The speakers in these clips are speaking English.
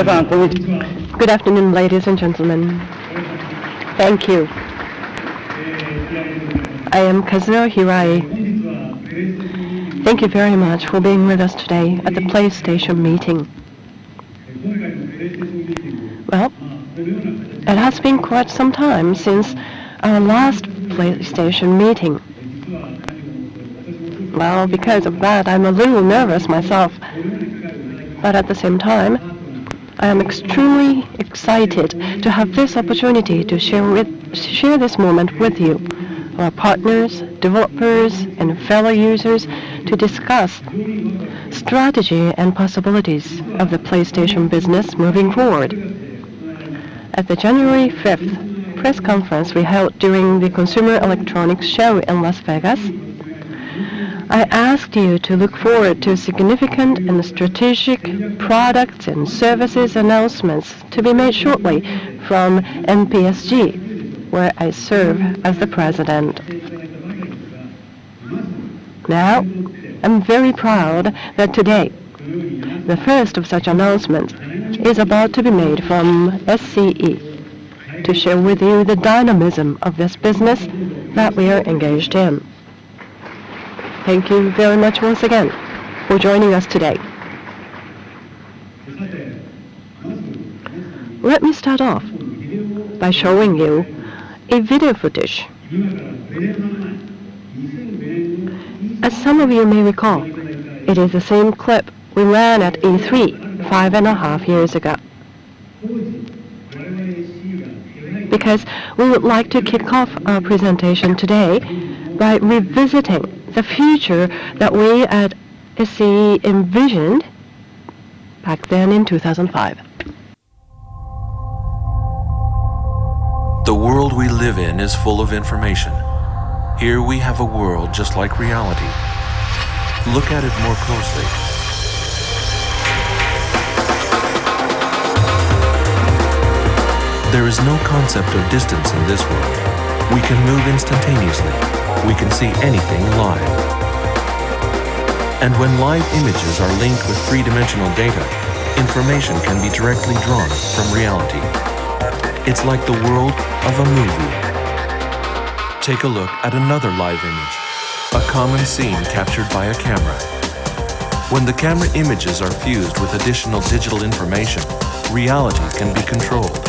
Good afternoon, ladies and gentlemen. Thank you. I am Kazuo Hirai. Thank you very much for being with us today at the PlayStation meeting. Well, it has been quite some time since our last PlayStation meeting. Well, because of that, I'm a little nervous myself. But at the same time, I am extremely excited to have this opportunity to share this moment with you, our partners, developers, and fellow users, to discuss strategy and possibilities of the PlayStation business moving forward. At the January 5th press conference we held during the Consumer Electronics Show in Las Vegas, I asked you to look forward to significant and strategic products and services announcements to be made shortly from NPSG, where I serve as the president. Now, I'm very proud that today, the first of such announcements is about to be made from SCE to share with you the dynamism of this business that we are engaged in. Thank you very much once again for joining us today. Let me start off by showing you a video footage. As some of you may recall, it is the same clip we ran at E3 5.5 years ago. Because we would like to kick off our presentation today by revisiting the future that we at SCE envisioned back then in 2005. The world we live in is full of information. Here we have a world just like reality. Look at it more closely. There is no concept of distance in this world. We can move instantaneously. We can see anything live. And when live images are linked with three-dimensional data, information can be directly drawn from reality. It's like the world of a movie. Take a look at another live image, a common scene captured by a camera. When the camera images are fused with additional digital information, reality can be controlled,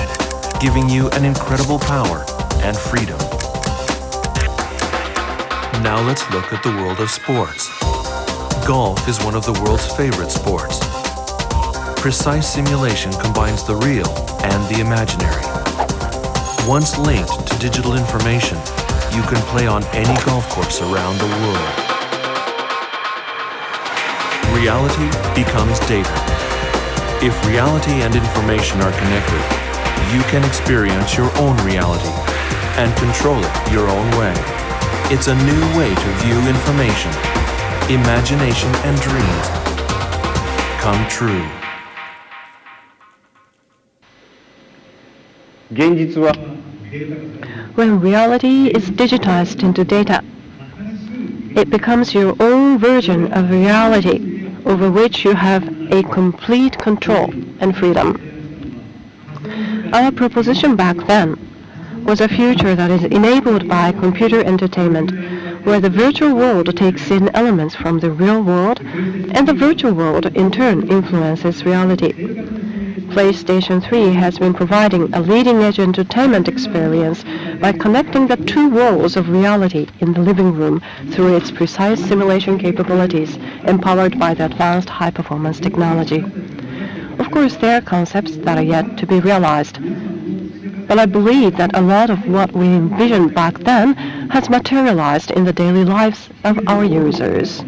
giving you an incredible power and freedom. Now let's look at the world of sports. Golf is one of the world's favorite sports. Precise simulation combines the real and the imaginary. Once linked to digital information, you can play on any golf course around the world. Reality becomes data. If reality and information are connected, you can experience your own reality and control it your own way. It's a new way to view information. Imagination and dreams come true. When reality is digitized into data, it becomes your own version of reality over which you have a complete control and freedom. Our proposition back then was a future that is enabled by computer entertainment, where the virtual world takes in elements from the real world, and the virtual world in turn influences reality. PlayStation 3 has been providing a leading-edge entertainment experience by connecting the two worlds of reality in the living room through its precise simulation capabilities, empowered by the advanced high-performance technology. Of course, there are concepts that are yet to be realized. But I believe that a lot of what we envisioned back then has materialized in the daily lives of our users.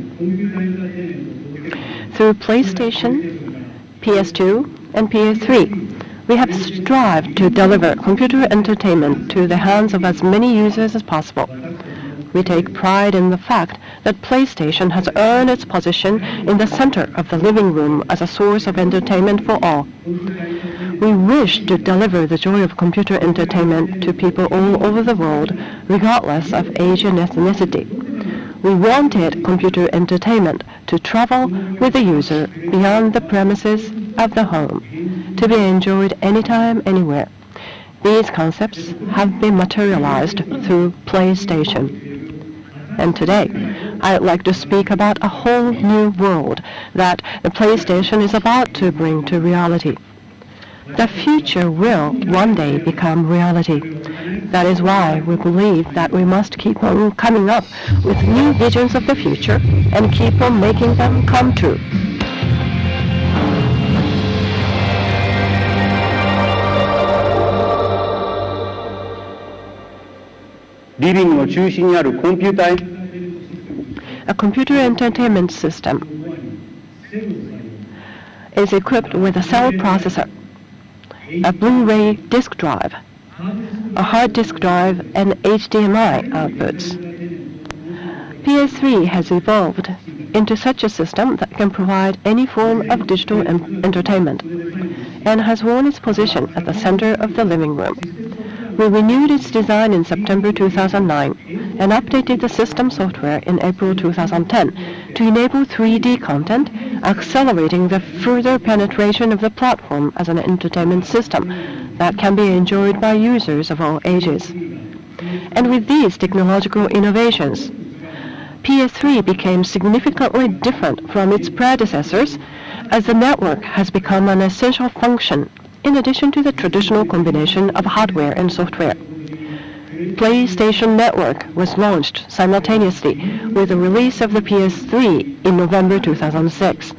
Through PlayStation, PS2, and PS3, we have strived to deliver computer entertainment to the hands of as many users as possible. We take pride in the fact that PlayStation has earned its position in the center of the living room as a source of entertainment for all. We wish to deliver the joy of computer entertainment to people all over the world, regardless of age and ethnicity. We wanted computer entertainment to travel with the user beyond the premises of the home, to be enjoyed anytime, anywhere. These concepts have been materialized through PlayStation. And today, I'd like to speak about a whole new world that the PlayStation is about to bring to reality. The future will one day become reality. That is why we believe that we must keep on coming up with new visions of the future and keep on making them come true. A computer entertainment system is equipped with a cell processor, a Blu-ray disc drive, a hard disk drive, and HDMI outputs. PS3 has evolved into such a system that can provide any form of digital entertainment and has won its position at the center of the living room. We renewed its design in September 2009 and updated the system software in April 2010 to enable 3D content, accelerating the further penetration of the platform as an entertainment system that can be enjoyed by users of all ages. And with these technological innovations, PS3 became significantly different from its predecessors as the network has become an essential function in addition to the traditional combination of hardware and software. PlayStation Network was launched simultaneously with the release of the PS3 in November 2006,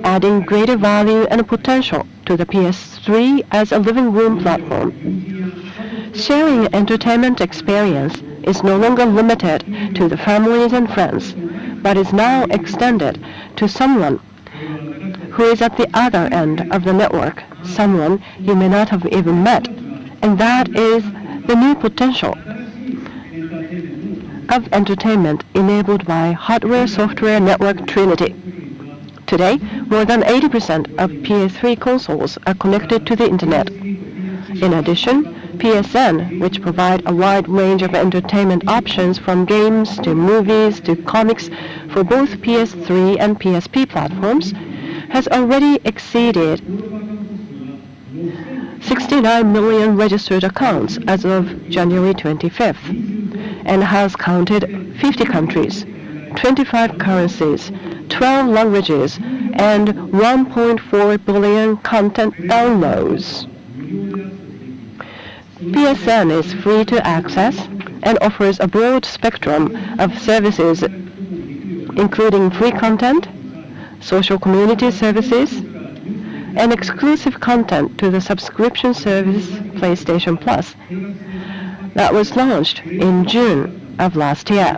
adding greater value and potential to the PS3 as a living room platform. Sharing entertainment experience is no longer limited to the families and friends, but is now extended to someone who is at the other end of the network, someone you may not have even met, and that is the new potential of entertainment enabled by hardware-software network trinity. Today, more than 80% of PS3 consoles are connected to the internet. In addition, PSN, which provide a wide range of entertainment options from games to movies to comics for both PS3 and PSP platforms, has already exceeded 69 million registered accounts as of January 25th, and has counted 50 countries, 25 currencies, 12 languages, and 1.4 billion content downloads. PSN is free to access and offers a broad spectrum of services, including free content, social community services, and exclusive content to the subscription service PlayStation Plus that was launched in June of last year.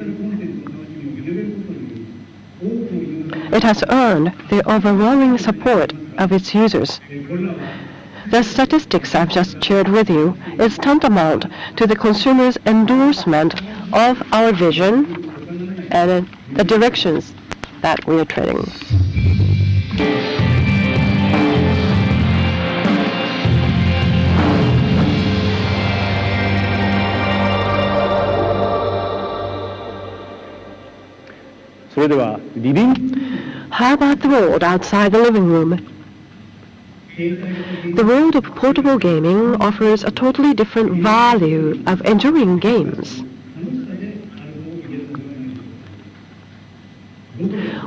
It has earned the overwhelming support of its users. The statistics I've just shared with you is tantamount to the consumer's endorsement of our vision and the directions that we are treading. How about the world outside the living room? The world of portable gaming offers a totally different value of enjoying games.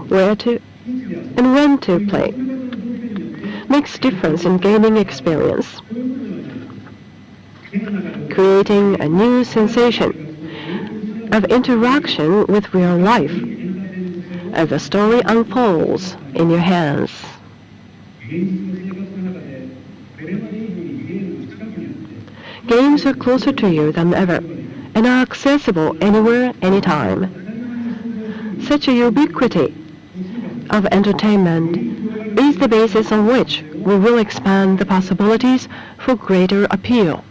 Where to and when to play makes difference in gaming experience, creating a new sensation of interaction with real life as the story unfolds in your hands. Games are closer to you than ever and are accessible anywhere, anytime. Such a ubiquity of entertainment is the basis on which we will expand the possibilities for greater appeal.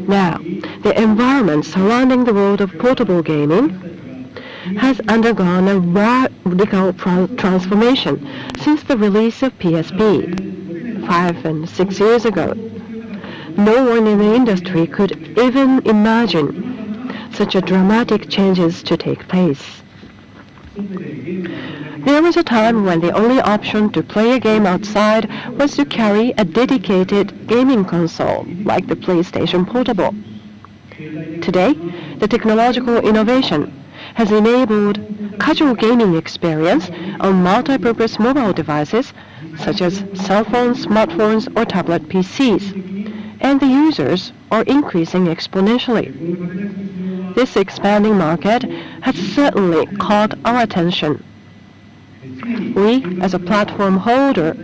Now, the environment surrounding the world of portable gaming has undergone a radical transformation since the release of PSP 5 and 6 years ago. No one in the industry could even imagine such a dramatic changes to take place. There was a time when the only option to play a game outside was to carry a dedicated gaming console, like the PlayStation Portable. Today, the technological innovation has enabled casual gaming experience on multi-purpose mobile devices such as cell phones, smartphones, or tablet PCs, and the users are increasing exponentially. This expanding market has certainly caught our attention. We, as a platform holder,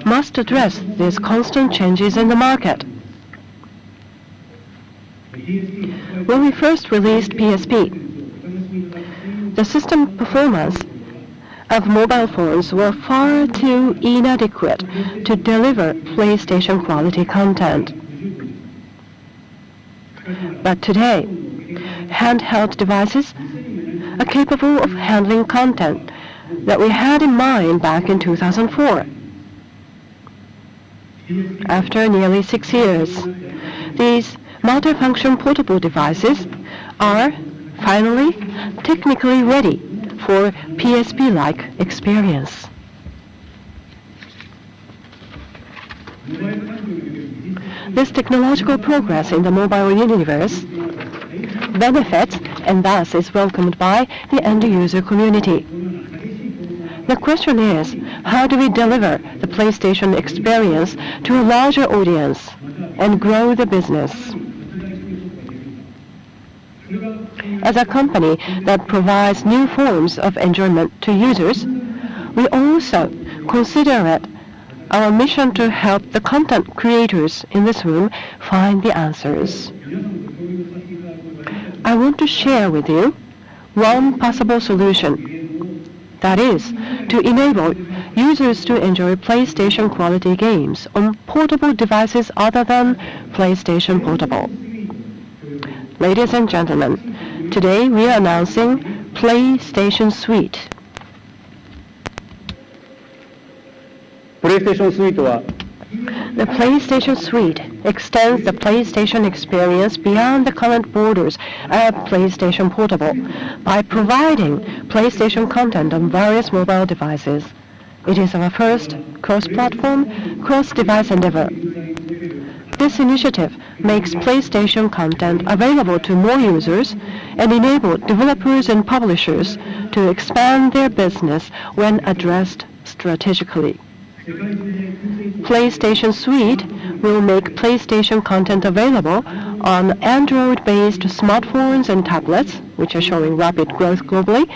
must address these constant changes in the market. When we first released PSP, the system performance of mobile phones were far too inadequate to deliver PlayStation quality content. But today, handheld devices are capable of handling content that we had in mind back in 2004. After nearly 6 years, these multifunction portable devices are finally technically ready for PSP-like experience. This technological progress in the mobile universe benefits and thus is welcomed by the end-user community. The question is, how do we deliver the PlayStation experience to a larger audience and grow the business? As a company that provides new forms of enjoyment to users, we also consider it our mission to help the content creators in this room find the answers. I want to share with you one possible solution. That is, to enable users to enjoy PlayStation quality games on portable devices other than PlayStation Portable. Ladies and gentlemen, today we are announcing PlayStation Suite. PlayStation Suite は The PlayStation Suite extends the PlayStation experience beyond the current borders of PlayStation Portable by providing PlayStation content on various mobile devices. It is our first cross-platform, cross-device endeavor. This initiative makes PlayStation content available to more users and enable developers and publishers to expand their business when addressed strategically. PlayStation Suite will make PlayStation content available on Android-based smartphones and tablets, which are showing rapid growth globally.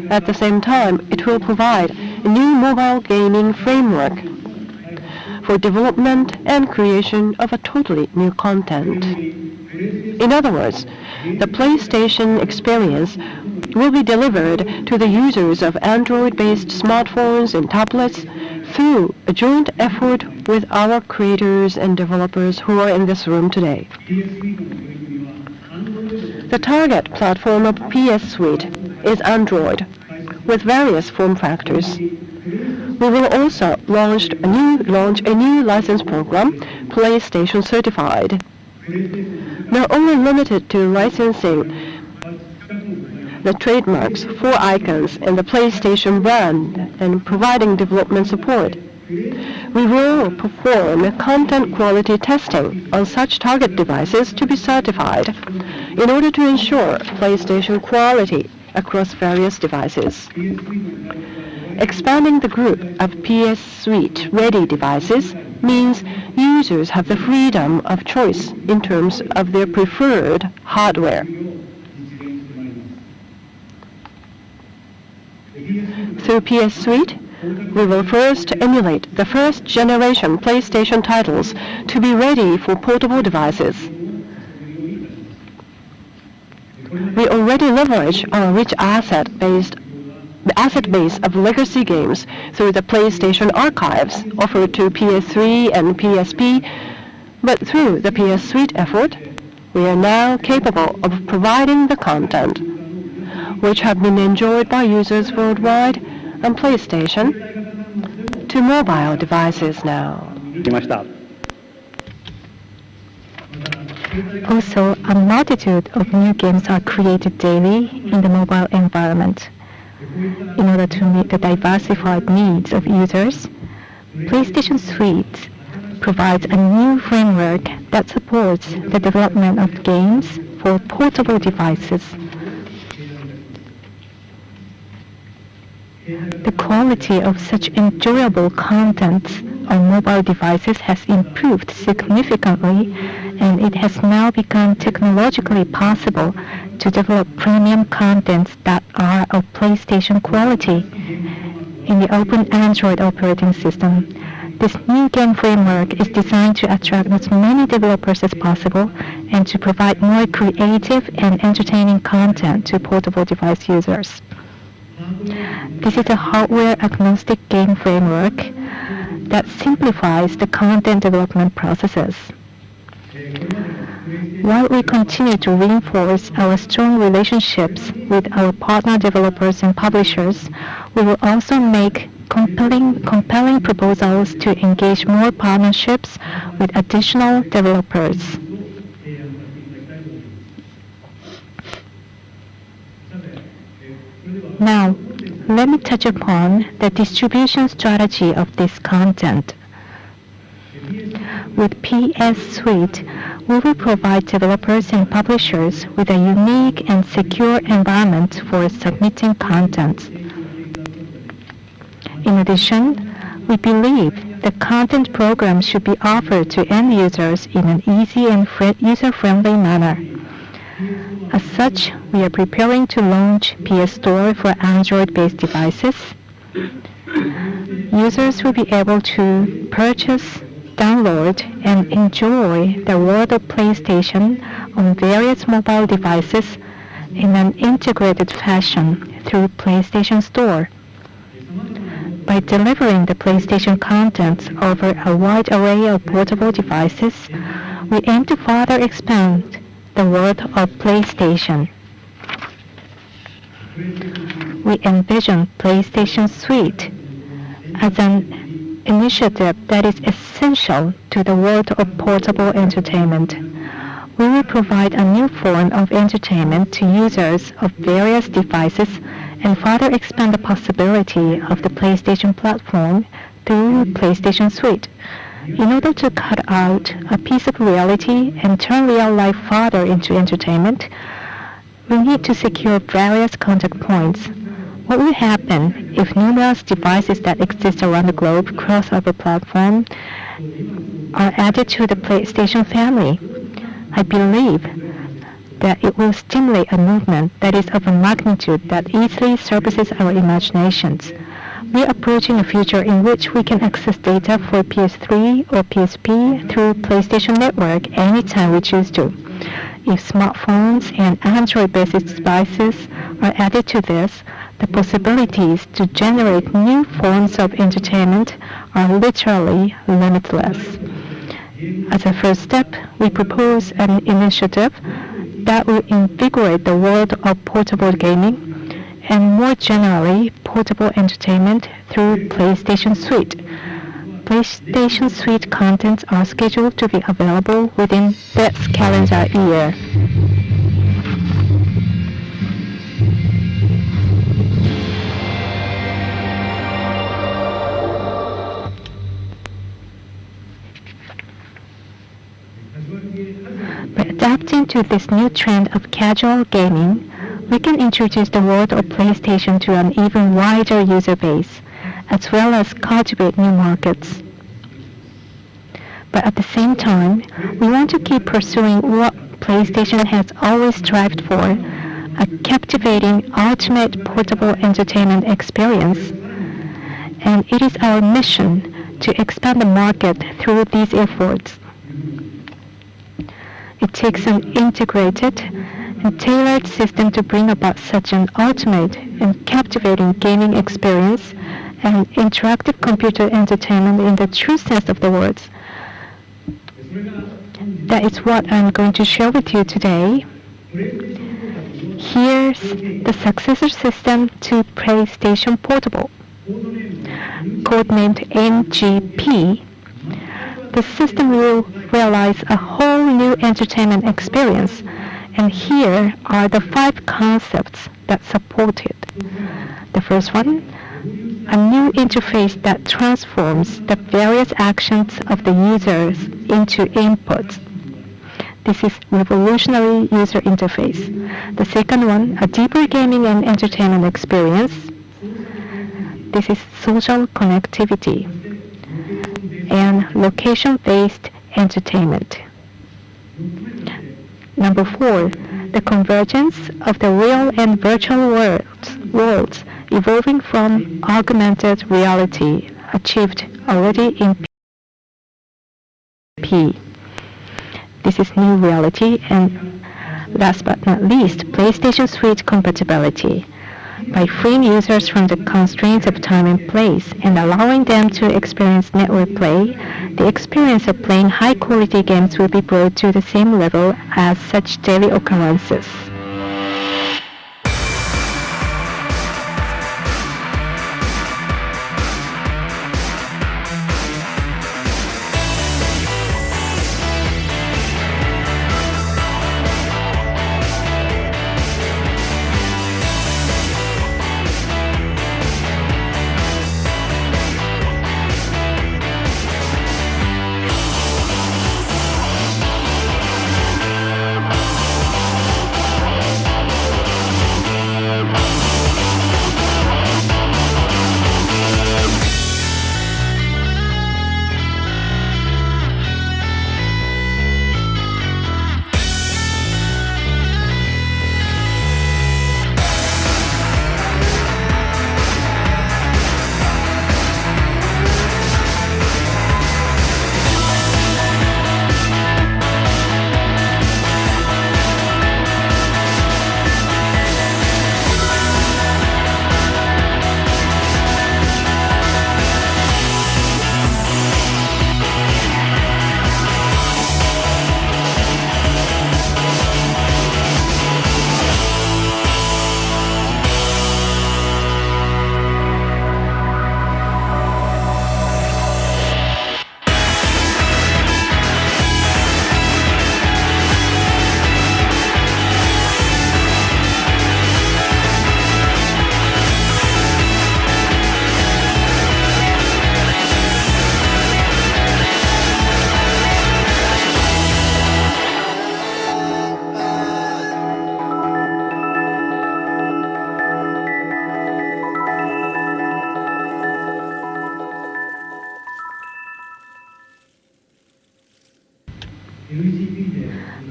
At the same time, it will provide a new mobile gaming framework for development and creation of a totally new content. In other words, the PlayStation experience will be delivered to the users of Android-based smartphones and tablets through a joint effort with our creators and developers who are in this room today. The target platform of PS Suite is Android, with various form factors. We will also launch a new license program, PlayStation Certified. Not only limited to licensing the trademarks, 4 icons, and the PlayStation brand and providing development support, we will perform content quality testing on such target devices to be certified in order to ensure PlayStation quality across various devices. Expanding the group of PS Suite ready devices means users have the freedom of choice in terms of their preferred hardware. Through PS Suite, we will first emulate the first generation PlayStation titles to be ready for portable devices. We already leverage our rich asset base of legacy games through the PlayStation archives offered to PS3 and PSP, but through the PS Suite effort, we are now capable of providing the content, which have been enjoyed by users worldwide on PlayStation, to mobile devices now. 来ました。 Also, a multitude of new games are created daily in the mobile environment. In order to meet the diversified needs of users, PlayStation Suite provides a new framework that supports the development of games for portable devices. The quality of such enjoyable content on mobile devices has improved significantly, and it has now become technologically possible to develop premium contents that are of PlayStation quality in the open Android operating system. This new game framework is designed to attract as many developers as possible and to provide more creative and entertaining content to portable device users. This is a hardware-agnostic game framework that simplifies the content development processes. While we continue to reinforce our strong relationships with our partner developers and publishers, we will also make compelling proposals to engage more partnerships with additional developers. Now, let me touch upon the distribution strategy of this content. With PS Suite, we will provide developers and publishers with a unique and secure environment for submitting content. In addition, we believe the content program should be offered to end users in an easy and user-friendly manner. As such, we are preparing to launch PS Store for Android-based devices. Users will be able to purchase, download, and enjoy the world of PlayStation on various mobile devices in an integrated fashion through PlayStation Store. By delivering the PlayStation content over a wide array of portable devices, we aim to further expand the world of PlayStation. We envision PlayStation Suite as an initiative that is essential to the world of portable entertainment. We will provide a new form of entertainment to users of various devices and further expand the possibility of the PlayStation platform through PlayStation Suite. In order to cut out a piece of reality and turn real life further into entertainment, we need to secure various contact points. What will happen if numerous devices that exist around the globe cross our platform are added to the PlayStation family? I believe that it will stimulate a movement that is of a magnitude that easily surpasses our imaginations. We are approaching a future in which we can access data for PS3 or PSP through PlayStation Network anytime we choose to. If smartphones and Android-based devices are added to this, the possibilities to generate new forms of entertainment are literally limitless. As a first step, we propose an initiative that will invigorate the world of portable gaming and more generally portable entertainment through PlayStation Suite. PlayStation Suite contents are scheduled to be available within this calendar year. By adapting to this new trend of casual gaming, we can introduce the world of PlayStation to an even wider user base, as well as cultivate new markets. But at the same time, we want to keep pursuing what PlayStation has always strived for, a captivating ultimate portable entertainment experience. And it is our mission to expand the market through these efforts. It takes an integrated and tailored system to bring about such an ultimate and captivating gaming experience and interactive computer entertainment in the true sense of the words. That is what I'm going to share with you today. Here's the successor system to PlayStation Portable, codenamed NGP. The system will realize a whole new entertainment experience, and here are the 5 concepts that support it. The first one, a new interface that transforms the various actions of the users into inputs. This is revolutionary user interface. The second one, a deeper gaming and entertainment experience. This is social connectivity and location-based entertainment. Number four, the convergence of the real and virtual worlds evolving from augmented reality achieved already in P. This is new reality, and last but not least, PlayStation Suite compatibility. By freeing users from the constraints of time and place and allowing them to experience network play, the experience of playing high-quality games will be brought to the same level as such daily occurrences.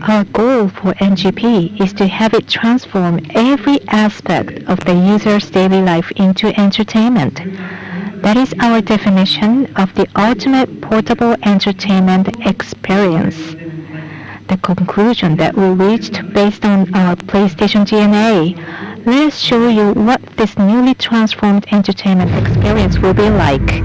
Our goal for NGP is to have it transform every aspect of the user's daily life into entertainment. That is our definition of the ultimate portable entertainment experience. The conclusion that we reached based on our PlayStation DNA. Let us show you what this newly transformed entertainment experience will be like.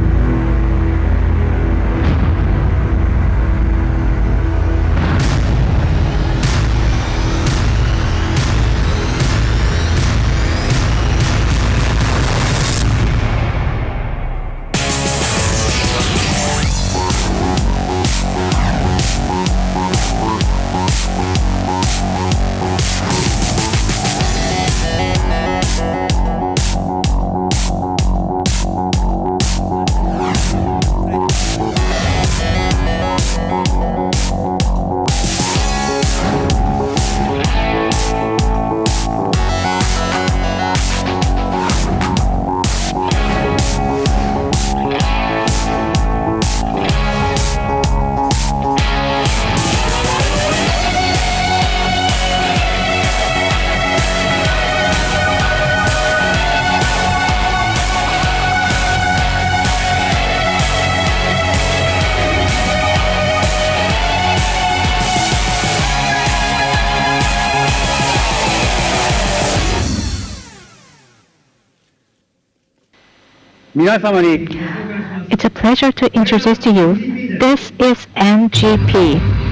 It's a pleasure to introduce to you. This is NGP.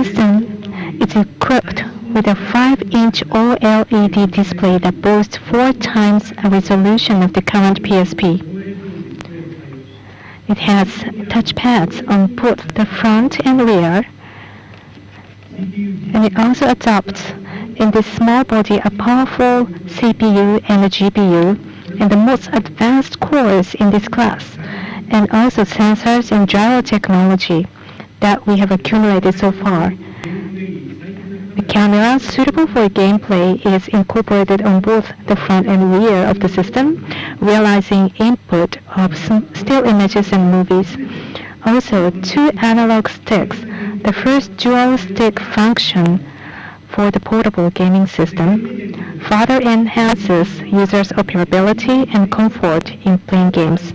system is equipped with a 5-inch OLED display that boasts 4 times a resolution of the current PSP. It has touchpads on both the front and rear, and it also adopts in this small body a powerful CPU and a GPU and the most advanced cores in this class, and also sensors and gyro technology that we have accumulated so far. The camera suitable for gameplay is incorporated on both the front and rear of the system, realizing input of still images and movies. Also, 2 analog sticks, the first dual stick function for the portable gaming system, further enhances users' operability and comfort in playing games.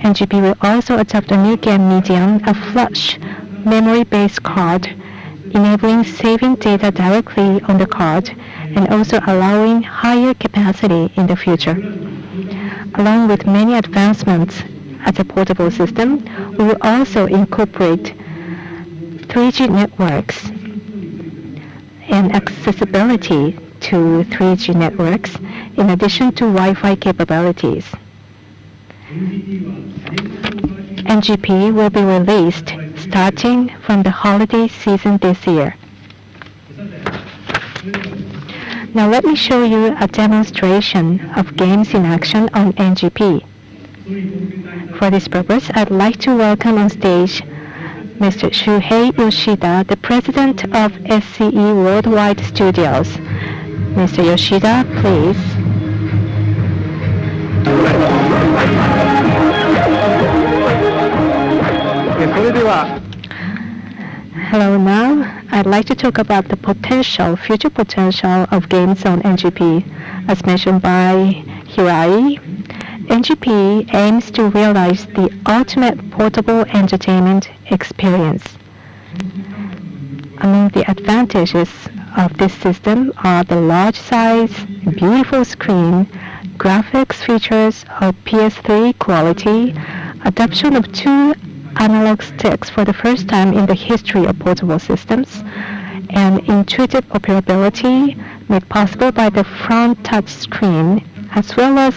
NGP will also adopt a new game medium, a flash memory-based card, enabling saving data directly on the card and also allowing higher capacity in the future. Along with many advancements as a portable system, we will also incorporate 3G networks and accessibility to 3G networks in addition to Wi-Fi capabilities. NGP will be released starting from the holiday season this year. Now let me show you a demonstration of games in action on NGP. For this purpose, I'd like to welcome on stage Mr. Shuhei Yoshida, the president of SCE Worldwide Studios. Mr. Yoshida, please. Hello, now I'd like to talk about the future potential of games on NGP. As mentioned by Hirai, NGP aims to realize the ultimate portable entertainment experience. Among the advantages of this system are the large size, beautiful screen, graphics features of PS3 quality, adoption of 2 analog sticks for the first time in the history of portable systems, and intuitive operability made possible by the front touch screen, as well as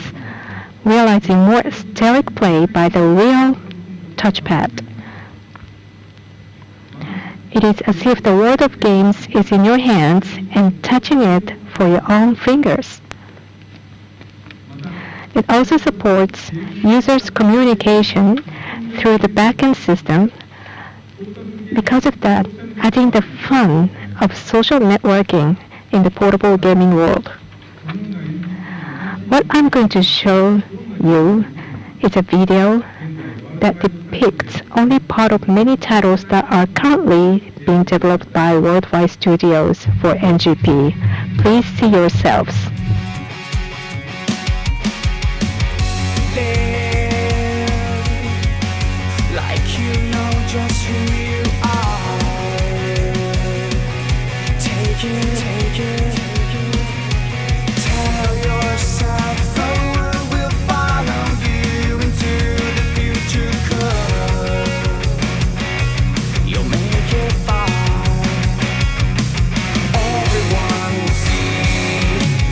realizing more steric play by the real touchpad. It is as if the world of games is in your hands and touching it for your own fingers. It also supports users' communication through the backend system. Because of that, adding the fun of social networking in the portable gaming world. What I'm going to show you is a video that depicts only part of many titles that are currently being developed by Worldwide Studios for NGP. Please see yourselves. Like you know just who you are. Take it. Tell yourself the world will follow you into the future, 'cause you'll make it far. Everyone will see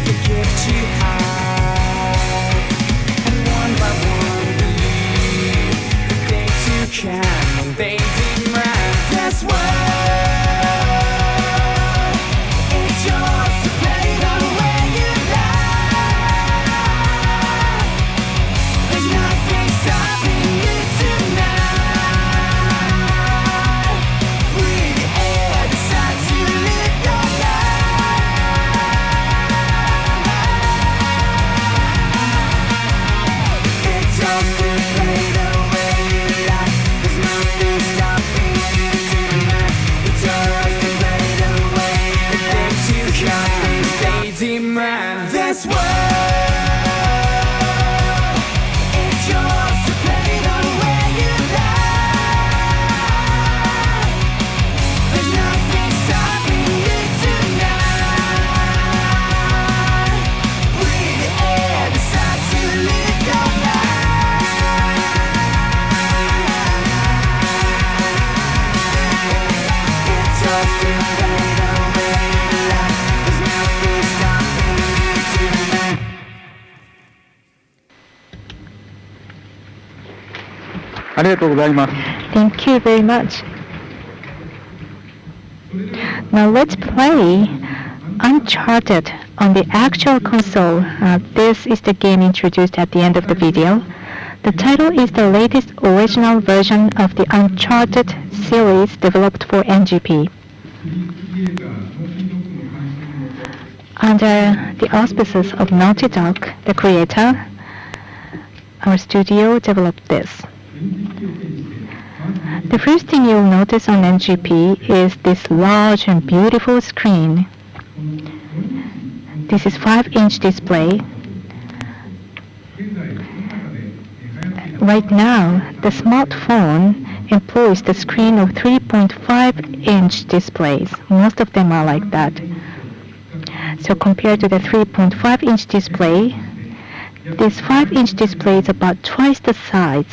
the Thank you very much. Now let's play Uncharted on the actual console. This is the game introduced at the end of the video. The title is the latest original version of the Uncharted series developed for NGP. Under the auspices of Naughty Dog, the creator, our studio developed this. The first thing you'll notice on NGP is this large and beautiful screen. This is 5-inch display. Right now, the smartphone employs the screen of 3.5-inch displays. Most of them are like that. So compared to the 3.5-inch display, this 5-inch display is about twice the size.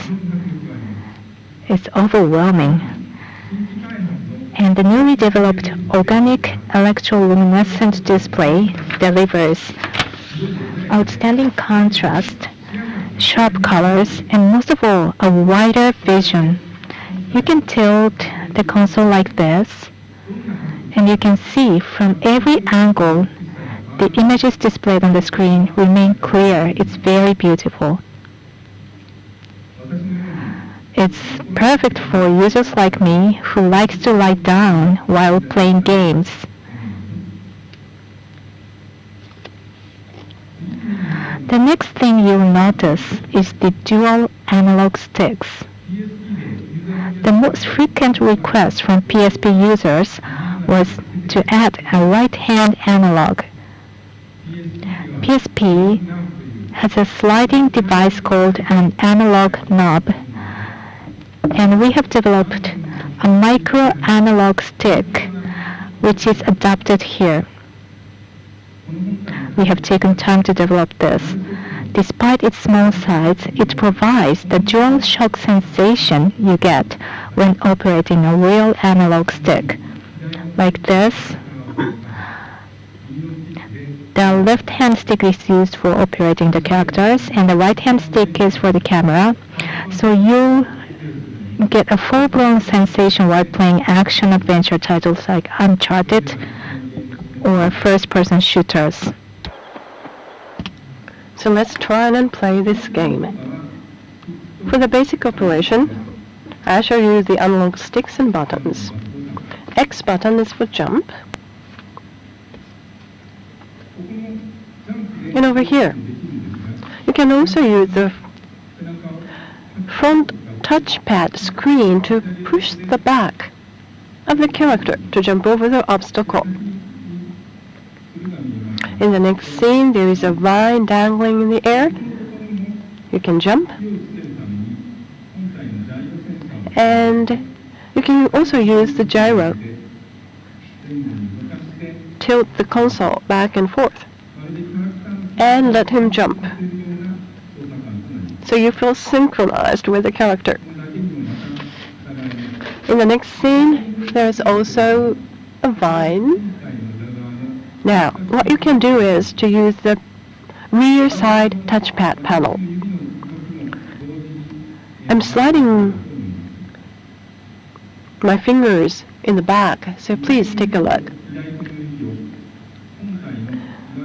It's overwhelming. And the newly developed organic electroluminescent display delivers outstanding contrast, sharp colors, and most of all, a wider vision. You can tilt the console like this, and you can see from every angle the images displayed on the screen remain clear. It's very beautiful. It's perfect for users like me who likes to lie down while playing games. The next thing you'll notice is the dual analog sticks. The most frequent request from PSP users was to add a right-hand analog. PSP has a sliding device called an analog knob, and we have developed a micro analog stick which is adapted here. We have taken time to develop this. Despite its small size, it provides the dual shock sensation you get when operating a real analog stick. Like this. The left-hand stick is used for operating the characters, and the right-hand stick is for the camera. So you get a full-blown sensation while playing action-adventure titles like Uncharted or first-person shooters. So let's try and play this game. For the basic operation, I shall use the analog sticks and buttons. X button is for jump. And over here, you can also use the front touchpad screen to push the back of the character to jump over the obstacle. In the next scene, there is a vine dangling in the air. You can jump. And you can also use the gyro. Tilt the console back and forth. And let him jump. So you feel synchronized with the character. In the next scene, there's also a vine. Now, what you can do is to use the rear side touchpad panel. I'm sliding my fingers in the back, so please take a look.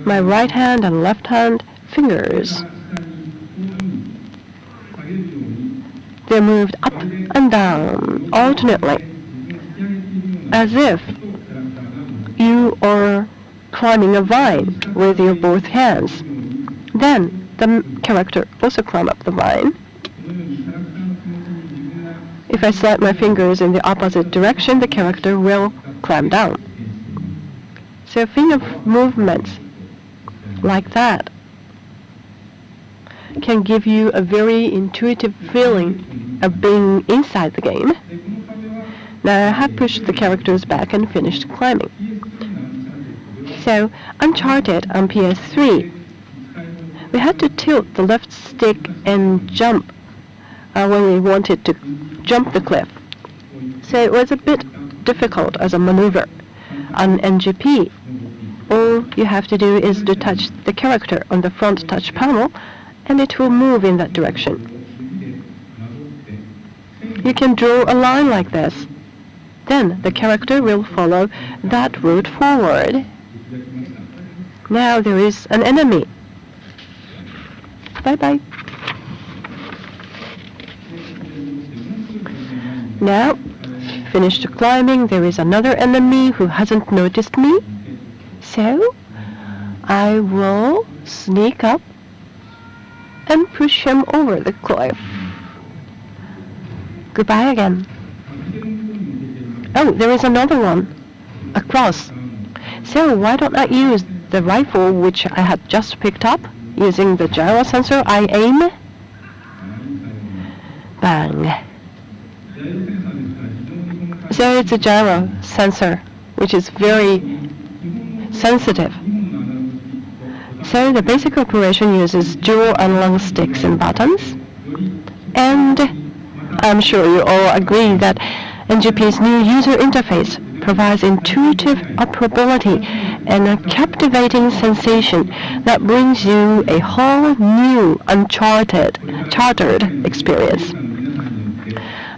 My right hand and left hand fingers, they're moved up and down alternately, as if you are climbing a vine with your both hands. Then the character also climb up the vine. If I slide my fingers in the opposite direction, the character will climb down. So finger movements like that can give you a very intuitive feeling of being inside the game. Now I have pushed the characters back and finished climbing. So Uncharted on PS3, we had to tilt the left stick and jump when we wanted to jump the cliff. So it was a bit difficult as a maneuver. On NGP, all you have to do is to touch the character on the front touch panel, and it will move in that direction. You can draw a line like this. Then the character will follow that route forward. Now there is an enemy. Bye-bye. Now, finished climbing, there is another enemy who hasn't noticed me. So, I will sneak up and push him over the cliff. Goodbye again. Oh, there is another one. A cross. So why don't I use the rifle which I had just picked up? Using the gyro sensor, I aim. Bang. So it's a gyro sensor, which is very sensitive. So the basic operation uses dual analog sticks and buttons. And I'm sure you all agree that NGP's new user interface provides intuitive operability and a captivating sensation that brings you a whole new, chartered experience.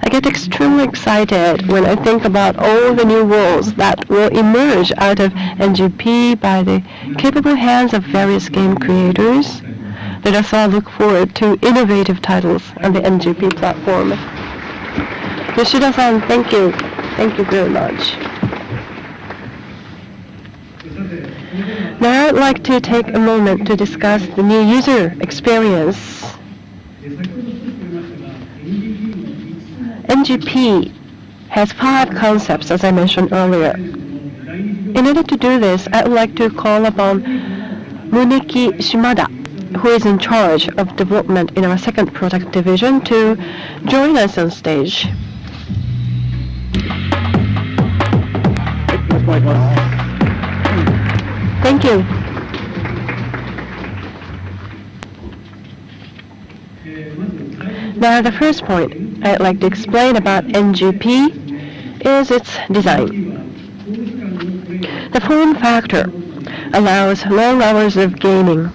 I get extremely excited when I think about all the new worlds that will emerge out of NGP by the capable hands of various game creators. Let us all look forward to innovative titles on the NGP platform. Yoshida-san, thank you. Thank you very much. Now I'd like to take a moment to discuss the new user experience. NGP has 5 concepts, as I mentioned earlier. In order to do this, I would like to call upon Muneki Shimada, who is in charge of development in our second product division, to join us on stage. Thank you. Now, the first point I'd like to explain about NGP is its design. The form factor allows long hours of gaming.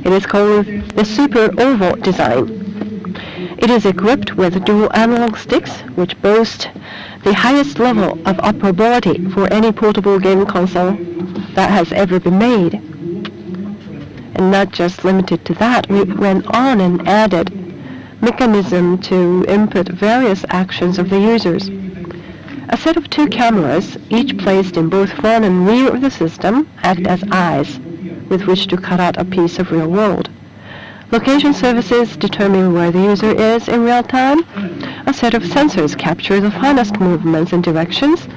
It is called the Super Oval design. It is equipped with dual analog sticks, which boast the highest level of operability for any portable game console that has ever been made. And not just limited to that, we went on and added mechanism to input various actions of the users. A set of 2 cameras, each placed in both front and rear of the system, act as eyes with which to cut out a piece of real world. Location services determine where the user is in real time. A set of sensors capture the finest movements and directions.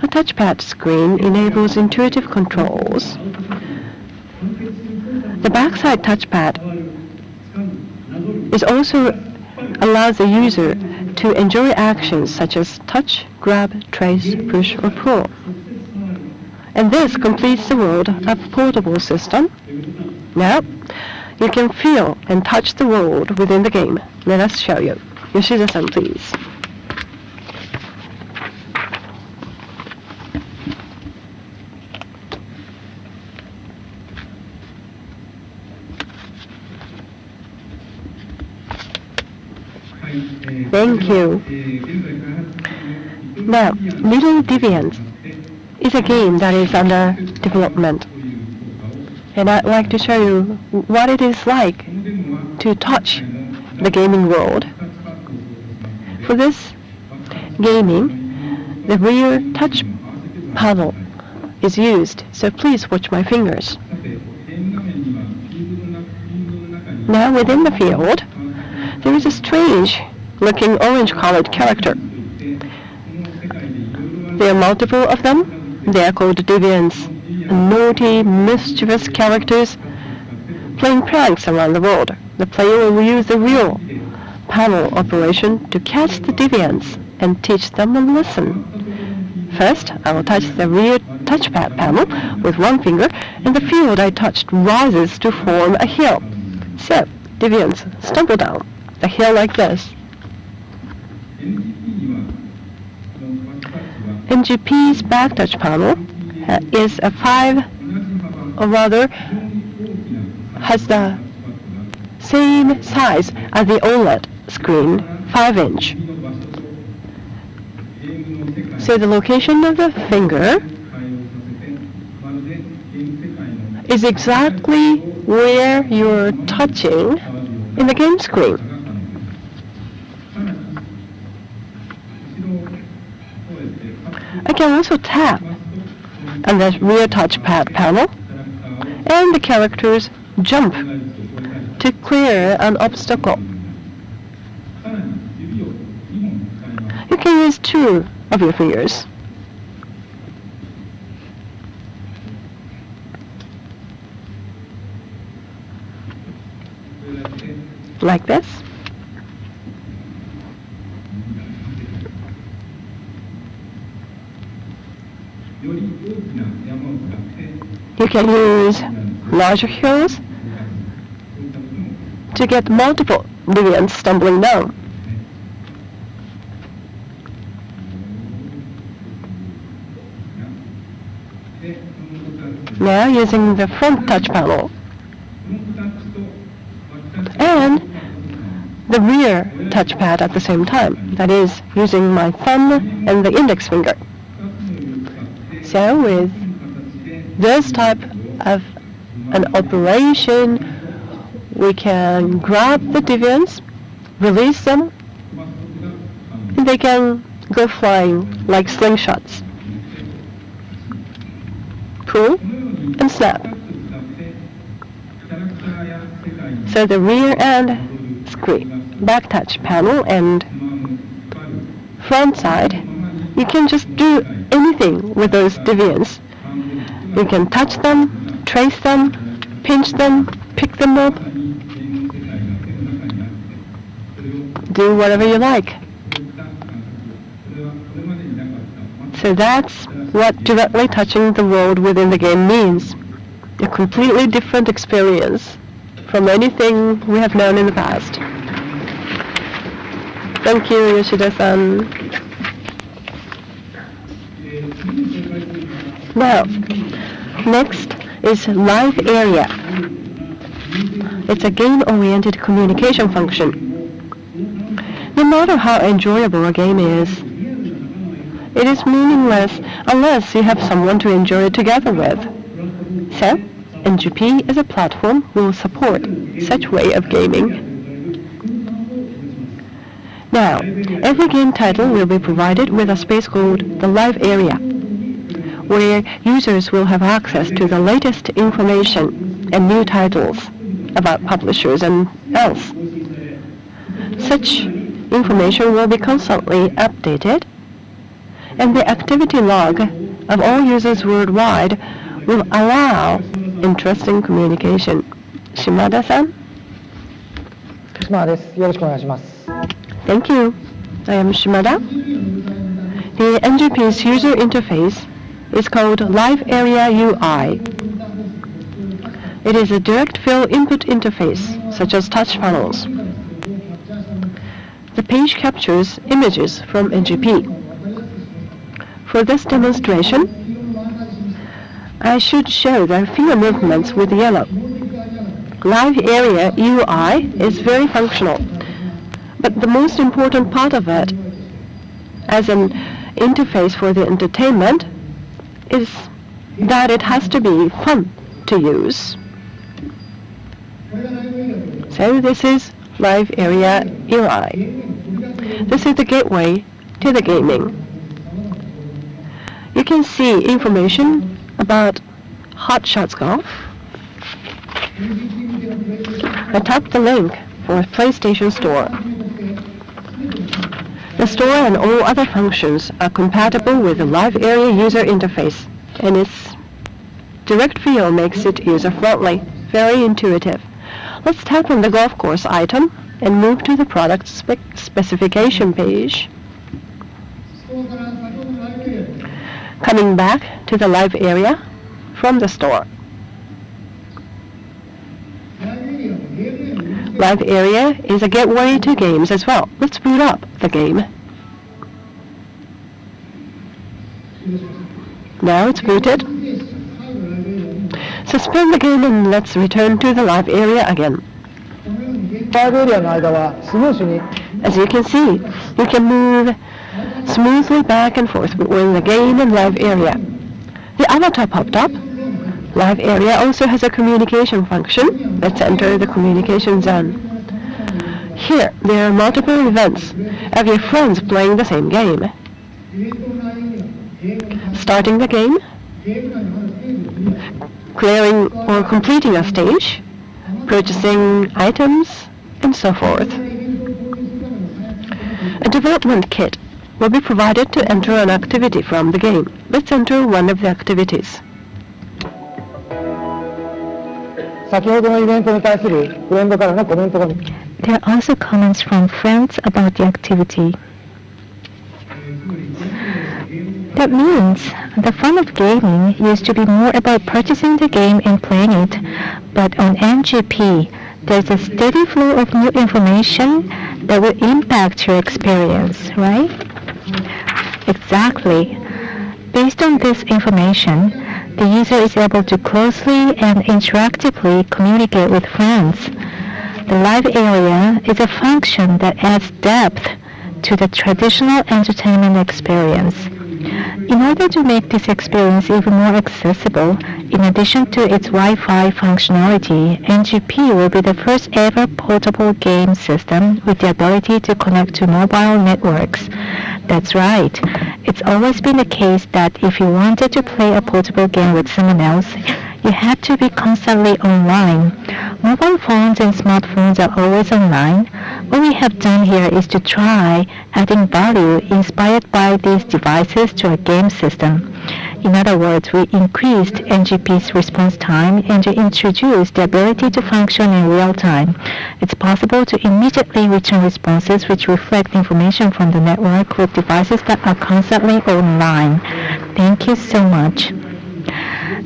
A touchpad screen enables intuitive controls. The backside touchpad also allows the user to enjoy actions such as touch, grab, trace, push, or pull. And this completes the world of portable system. Now, you can feel and touch the world within the game. Let us show you. Yoshida-san, please. Thank you. Now, Little Deviants is a game that is under development. And I'd like to show you what it is like to touch the gaming world. For this gaming, the rear touch panel is used, so please watch my fingers. Now within the field, there is a strange looking orange-colored character. There are multiple of them. They are called deviants, naughty, mischievous characters playing pranks around the world. The player will use the real panel operation to catch the deviants and teach them a lesson. First, I will touch the rear touchpad panel with one finger, and the field I touched rises to form a hill. So, deviants stumble down the hill like this. NGP's back touch panel is a 5, or rather, has the same size as the OLED screen, 5-inch. So the location of the finger is exactly where you're touching in the game screen. I can also tap on the rear touchpad panel, and the characters jump to clear an obstacle. You can use 2 of your fingers. Like this. You can use larger hills to get multiple deviants stumbling down. Now using the front touch panel and the rear touchpad at the same time, that is, using my thumb and the index finger. So with this type of an operation, we can grab the deviants, release them, and they can go flying like slingshots. Pull and snap. So the rear and screen, back touch panel and front side, you can just do anything with those deviants. You can touch them, trace them, pinch them, pick them up, do whatever you like. So that's what directly touching the world within the game means. A completely different experience from anything we have known in the past. Thank you, Yoshida-san. Now, next is Live Area. It's a game-oriented communication function. No matter how enjoyable a game is, it is meaningless unless you have someone to enjoy it together with. So, NGP as a platform will support such way of gaming. Now, every game title will be provided with a space called the Live Area, where users will have access to the latest information and new titles about publishers and else. Such information will be constantly updated, and the activity log of all users worldwide will allow interesting communication. Shimada-san? 島です。よろしくお願いします。 Thank you. I am Shimada. The NGP's user interface is called Live Area UI. It is a direct field input interface, such as touch panels. The page captures images from NGP. For this demonstration, I should show the finger movements with yellow. Live Area UI is very functional, but the most important part of it, as an interface for the entertainment, is that it has to be fun to use. So this is Live Area UI. This is the gateway to the gaming. You can see information about Hot Shots Golf. I tap the link for PlayStation Store. The store and all other functions are compatible with the Live Area user interface, and its direct feel makes it user-friendly, very intuitive. Let's tap on the golf course item and move to the product specification page. Coming back to the Live Area from the store. Live Area is a gateway to games as well. Let's boot up the game. Now it's booted. Suspend the game and let's return to the live area again. ライブエリアの間はスムーズに As you can see, you can move smoothly back and forth between the game and live area. The avatar popped up. Live area also has a communication function. Let's enter the communication zone. Here, there are multiple events of your friends playing the same game. Starting the game, clearing or completing a stage, purchasing items, and so forth. A development kit will be provided to enter an activity from the game. Let's enter one of the activities. 先ほどのイベントに対するフレンドからのコメントが There are also comments from friends about the activity. That means the fun of gaming used to be more about purchasing the game and playing it, but on NGP, there's a steady flow of new information that will impact your experience, right? Exactly. Based on this information, the user is able to closely and interactively communicate with friends. The live area is a function that adds depth to the traditional entertainment experience. In order to make this experience even more accessible, in addition to its Wi-Fi functionality, NGP will be the first ever portable game system with the ability to connect to mobile networks. That's right. It's always been the case that if you wanted to play a portable game with someone else, you had to be constantly online. Mobile phones and smartphones are always online. What we have done here is to try adding value inspired by these devices to our game system. In other words, we increased NGP's response time and introduced the ability to function in real time. It's possible to immediately return responses which reflect information from the network with devices that are constantly online. Thank you so much.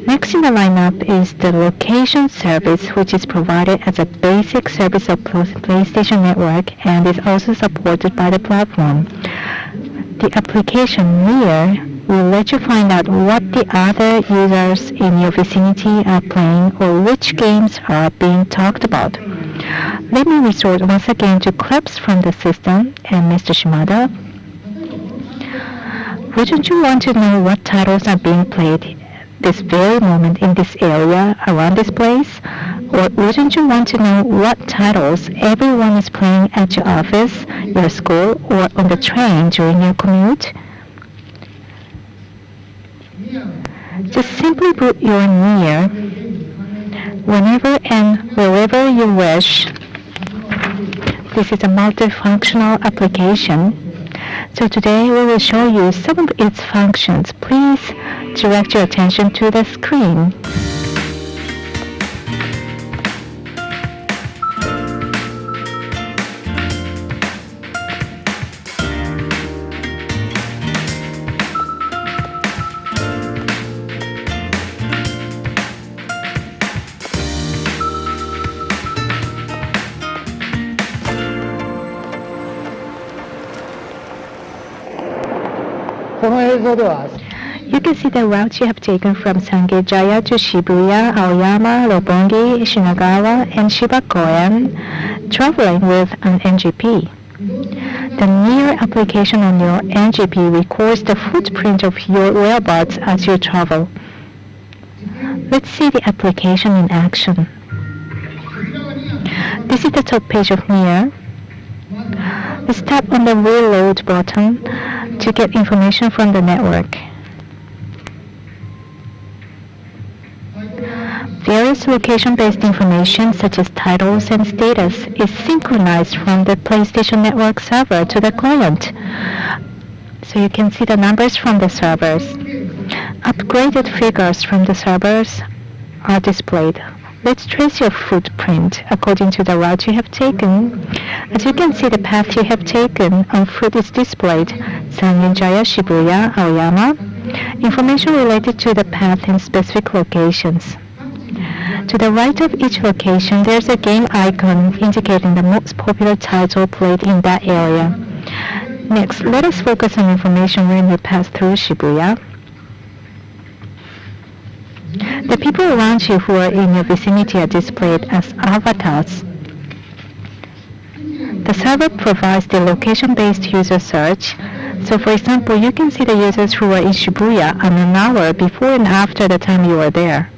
Next in the lineup is the location service, which is provided as a basic service of PlayStation Network and is also supported by the platform. The application Near will let you find out what the other users in your vicinity are playing or which games are being talked about. Let me resort once again to clips from the system and Mr. Shimada. Wouldn't you want to know what titles are being played this very moment in this area around this place? Or wouldn't you want to know what titles everyone is playing at your office, your school, or on the train during your commute? Just simply put your Near whenever and wherever you wish. This is a multifunctional application. So today we will show you some of its functions. Please direct your attention to the screen. You can see the route you have taken from Sangejaya to Shibuya, Aoyama, Roppongi, Shinagawa, and Shibakoen, traveling with an NGP. The Near application on your NGP records the footprint of your whereabouts as you travel. Let's see the application in action. This is the top page of Near. Let's tap on the Reload button to get information from the network. Various location-based information such as titles and status is synchronized from the PlayStation Network server to the client. So you can see the numbers from the servers. Upgraded figures from the servers are displayed. Let's trace your footprint according to the route you have taken. As you can see, the path you have taken on foot is displayed. Sangenjaya, Shibuya, Aoyama. Information related to the path in specific locations. To the right of each location, there's a game icon indicating the most popular title played in that area. Next, let us focus on information when you pass through Shibuya. The people around you who are in your vicinity are displayed as avatars. The server provides the location-based user search. So for example, you can see the users who were in Shibuya an hour before and after the time you were there.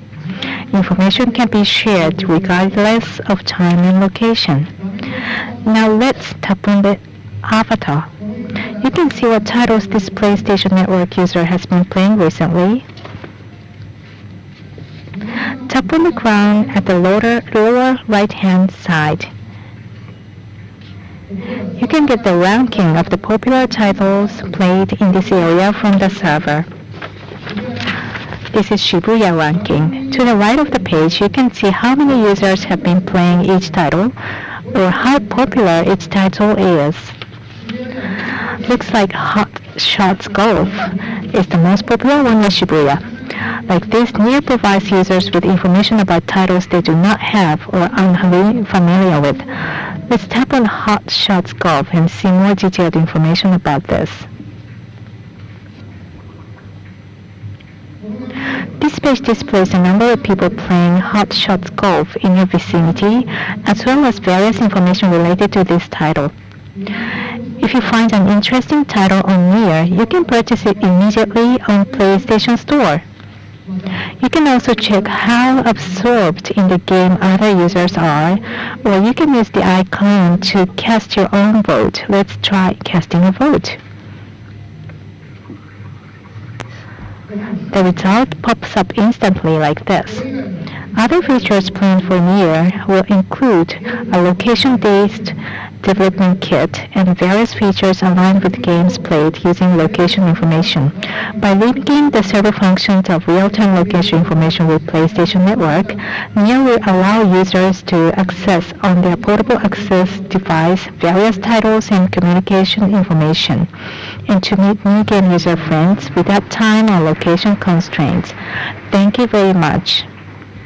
Information can be shared regardless of time and location. Now let's tap on the avatar. You can see what titles this PlayStation Network user has been playing recently. Tap on the ground at the lower right-hand side. You can get the ranking of the popular titles played in this area from the server. This is Shibuya ranking. To the right of the page, you can see how many users have been playing each title or how popular each title is. Looks like Hot Shots Golf is the most popular one in Shibuya. Like this, NIR provides users with information about titles they do not have or are unfamiliar with. Let's tap on Hot Shots Golf and see more detailed information about this. This page displays the number of people playing Hot Shots Golf in your vicinity, as well as various information related to this title. If you find an interesting title on NIR, you can purchase it immediately on PlayStation Store. You can also check how absorbed in the game other users are, or you can use the icon to cast your own vote. Let's try casting a vote. The result pops up instantly like this. Other features planned for NIR will include a location-based development kit and various features aligned with games played using location information. By linking the server functions of real-time location information with PlayStation Network, NIR will allow users to access on their portable access device various titles and communication information, and to meet new game user friends without time or location constraints. Thank you very much.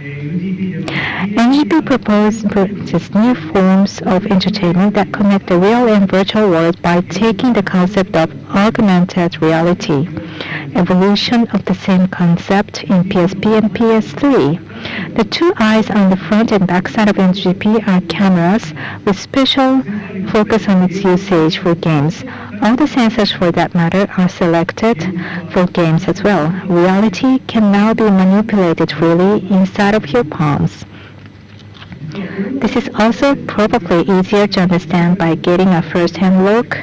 NGP proposes new forms of entertainment that connect the real and virtual world by taking the concept of augmented reality, evolution of the same concept in PSP and PS3. The two eyes on the front and back side of NGP are cameras with special focus on its usage for games. All the sensors for that matter are selected for games as well. Reality can now be manipulated freely inside of your palms. This is also probably easier to understand by getting a first-hand look.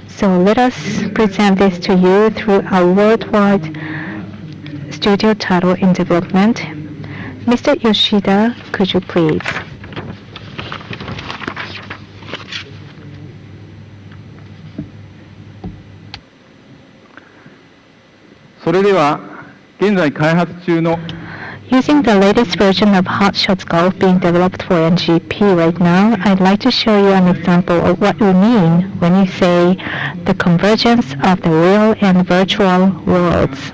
So let us present this to you through a worldwide studio title in development. Mr. Yoshida, could you please? それでは現在開発中の Using the latest version of Hot Shots Golf being developed for NGP right now, I'd like to show you an example of what we mean when you say the convergence of the real and virtual worlds.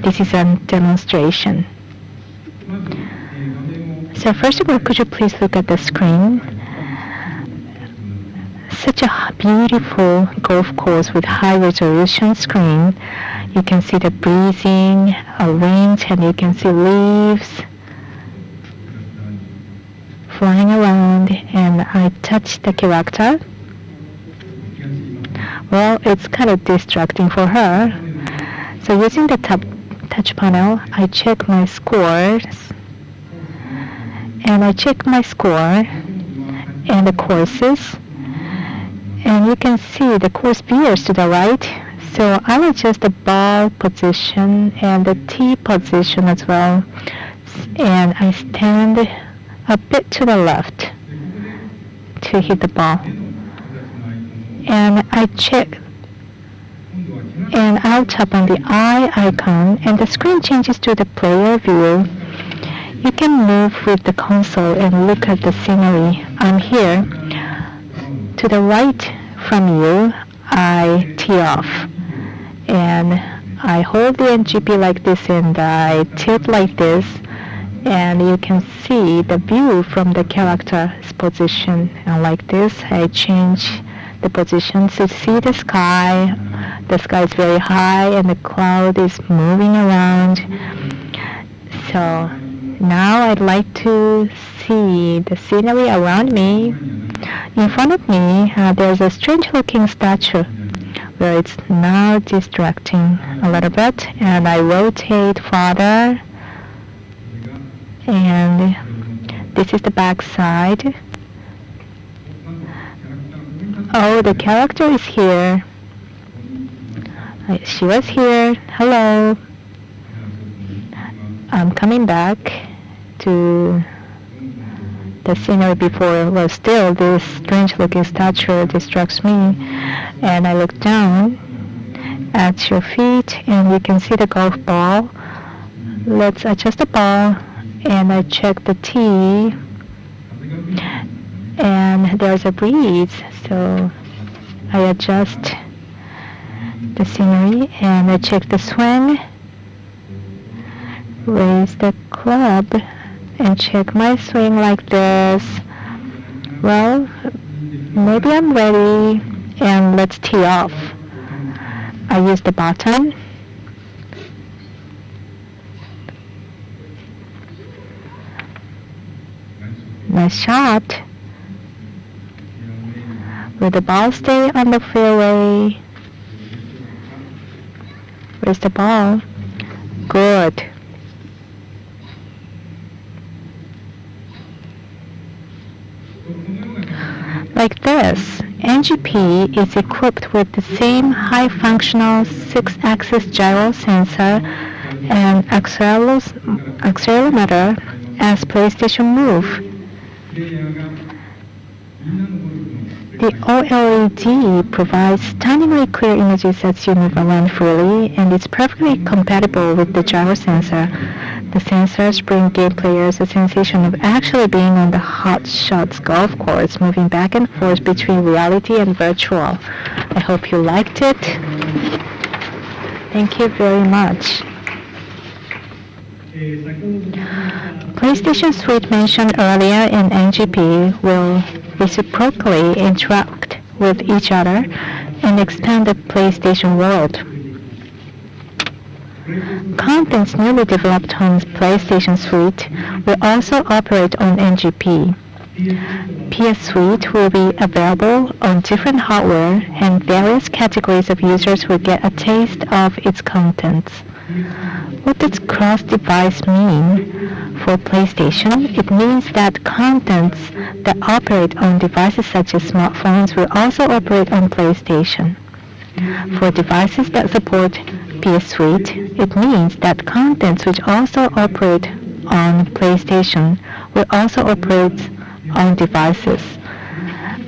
This is a demonstration. So first of all, could you please look at the screen? Such a beautiful golf course with high resolution screen. You can see the breezing, wind, and you can see leaves flying around, and I touch the character. Well, it's kind of distracting for her. So using the touch panel, I check my scores, and I check my score and the courses, and you can see the course veers to the right. So I will adjust the ball position and the tee position as well, and I stand a bit to the left to hit the ball. And I check, and I'll tap on the eye icon, and the screen changes to the player view. You can move with the console and look at the scenery. I'm here. To the right from you, I tee off. And I hold the NGP like this, and I tilt like this, and you can see the view from the character's position. And like this, I change the position to see the sky, the sky is very high and the cloud is moving around. So now I'd like to see the scenery around me. In front of me, there's a strange-looking statue where it's now distracting a little bit, and I rotate farther, and this is the back side. Oh, the character is here. She was here. Hello. I'm coming back to the scenery before. Well, still this strange-looking statue distracts me, and I look down at your feet, and you can see the golf ball. Let's adjust the ball, and I check the tee, and there's a breeze, so I adjust the scenery, and I check the swing, raise the club, and check my swing like this. Well, maybe I'm ready, and let's tee off. I use the button. Nice shot. Will the ball stay on the fairway? Where's the ball? Good. Like this, NGP is equipped with the same high-functional 6-axis gyro sensor and accelerometer as PlayStation Move. The OLED provides stunningly clear images as you move around freely, and it's perfectly compatible with the gyro sensor. The sensors bring game players a sensation of actually being on the hot shots golf course, moving back and forth between reality and virtual. I hope you liked it. Thank you very much. PlayStation Suite mentioned earlier in NGP will reciprocally interact with each other and expand the PlayStation world. Contents newly developed on PlayStation Suite will also operate on NGP. PS Suite will be available on different hardware, and various categories of users will get a taste of its contents. What does cross-device mean? For PlayStation, it means that contents that operate on devices such as smartphones will also operate on PlayStation. For devices that support PS Suite, it means that contents which also operate on PlayStation will also operate on devices.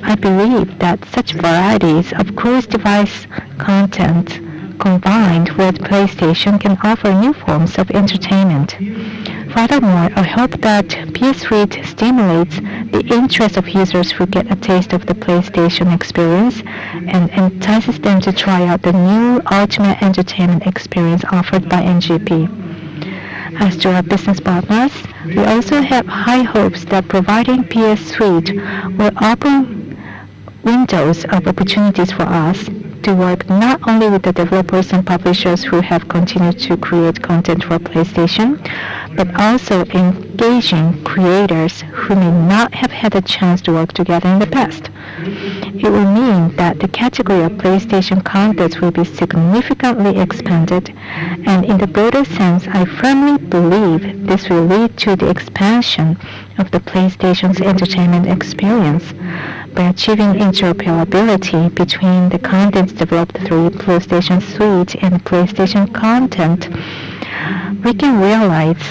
I believe that such varieties of cross-device content combined with PlayStation can offer new forms of entertainment. Furthermore, I hope that PS Suite stimulates the interest of users who get a taste of the PlayStation experience and entices them to try out the new ultimate entertainment experience offered by NGP. As to our business partners, we also have high hopes that providing PS Suite will open windows of opportunities for us to work not only with the developers and publishers who have continued to create content for PlayStation, but also engaging creators who may not have had a chance to work together in the past. It will mean that the category of PlayStation content will be significantly expanded, and in the broader sense, I firmly believe this will lead to the expansion of the PlayStation's entertainment experience. By achieving interoperability between the contents developed through PlayStation Suite and PlayStation content, we can realize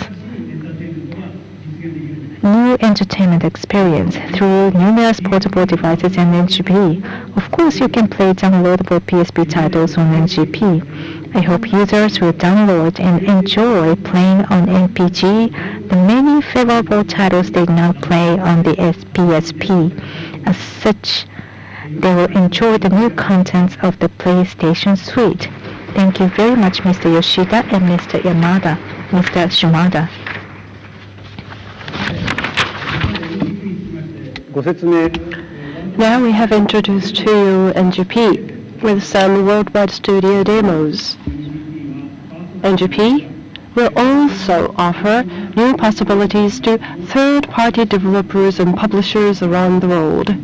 new entertainment experience through numerous portable devices and NGP. Of course, you can play downloadable PSP titles on NGP. I hope users will download and enjoy playing on NPG the many favorable titles they now play on the PSP. As such, they will enjoy the new contents of the PlayStation Suite. Thank you very much, Mr. Yoshida and Mr. Yamada, Mr. Shimada. ご説明 Now we have introduced to you NGP. with some worldwide studio demos. NGP will also offer new possibilities to third-party developers and publishers around the world.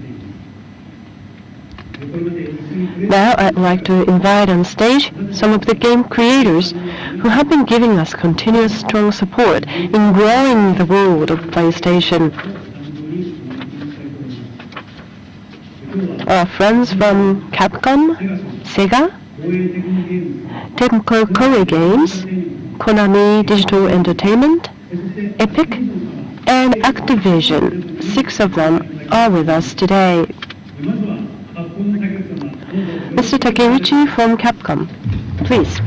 Now I'd like to invite on stage some of the game creators who have been giving us continuous strong support in growing the world of PlayStation. Our friends from Capcom, Sega, Tecmo Koei Games, Konami Digital Entertainment, Epic, and Activision. 6 of them are with us today. Mr. Takeuchi from Capcom, please.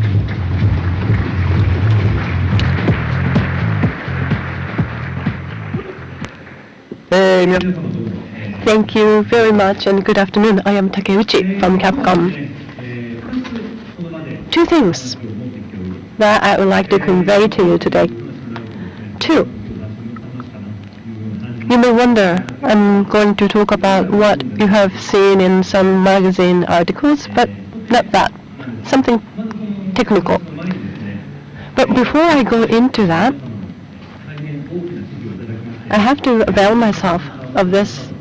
Thank you very much and good afternoon. I am Takeuchi from Capcom. 2 things that I would like to convey to you today. 2. You may wonder, I'm going to talk about what you have seen in some magazine articles, but not that. Something technical. But before I go into that, I have to avail myself of this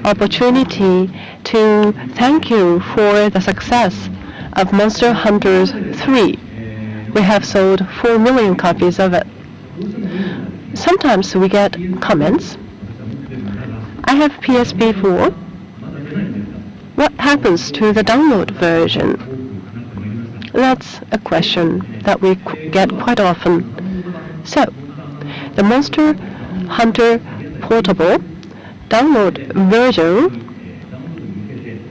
opportunity to thank you for the success of Monster Hunter 3. We have sold 4 million copies of it. Sometimes we get comments. I have PSP4. What happens to the download version? That's a question that we get quite often. So, the Monster Hunter Portable download version,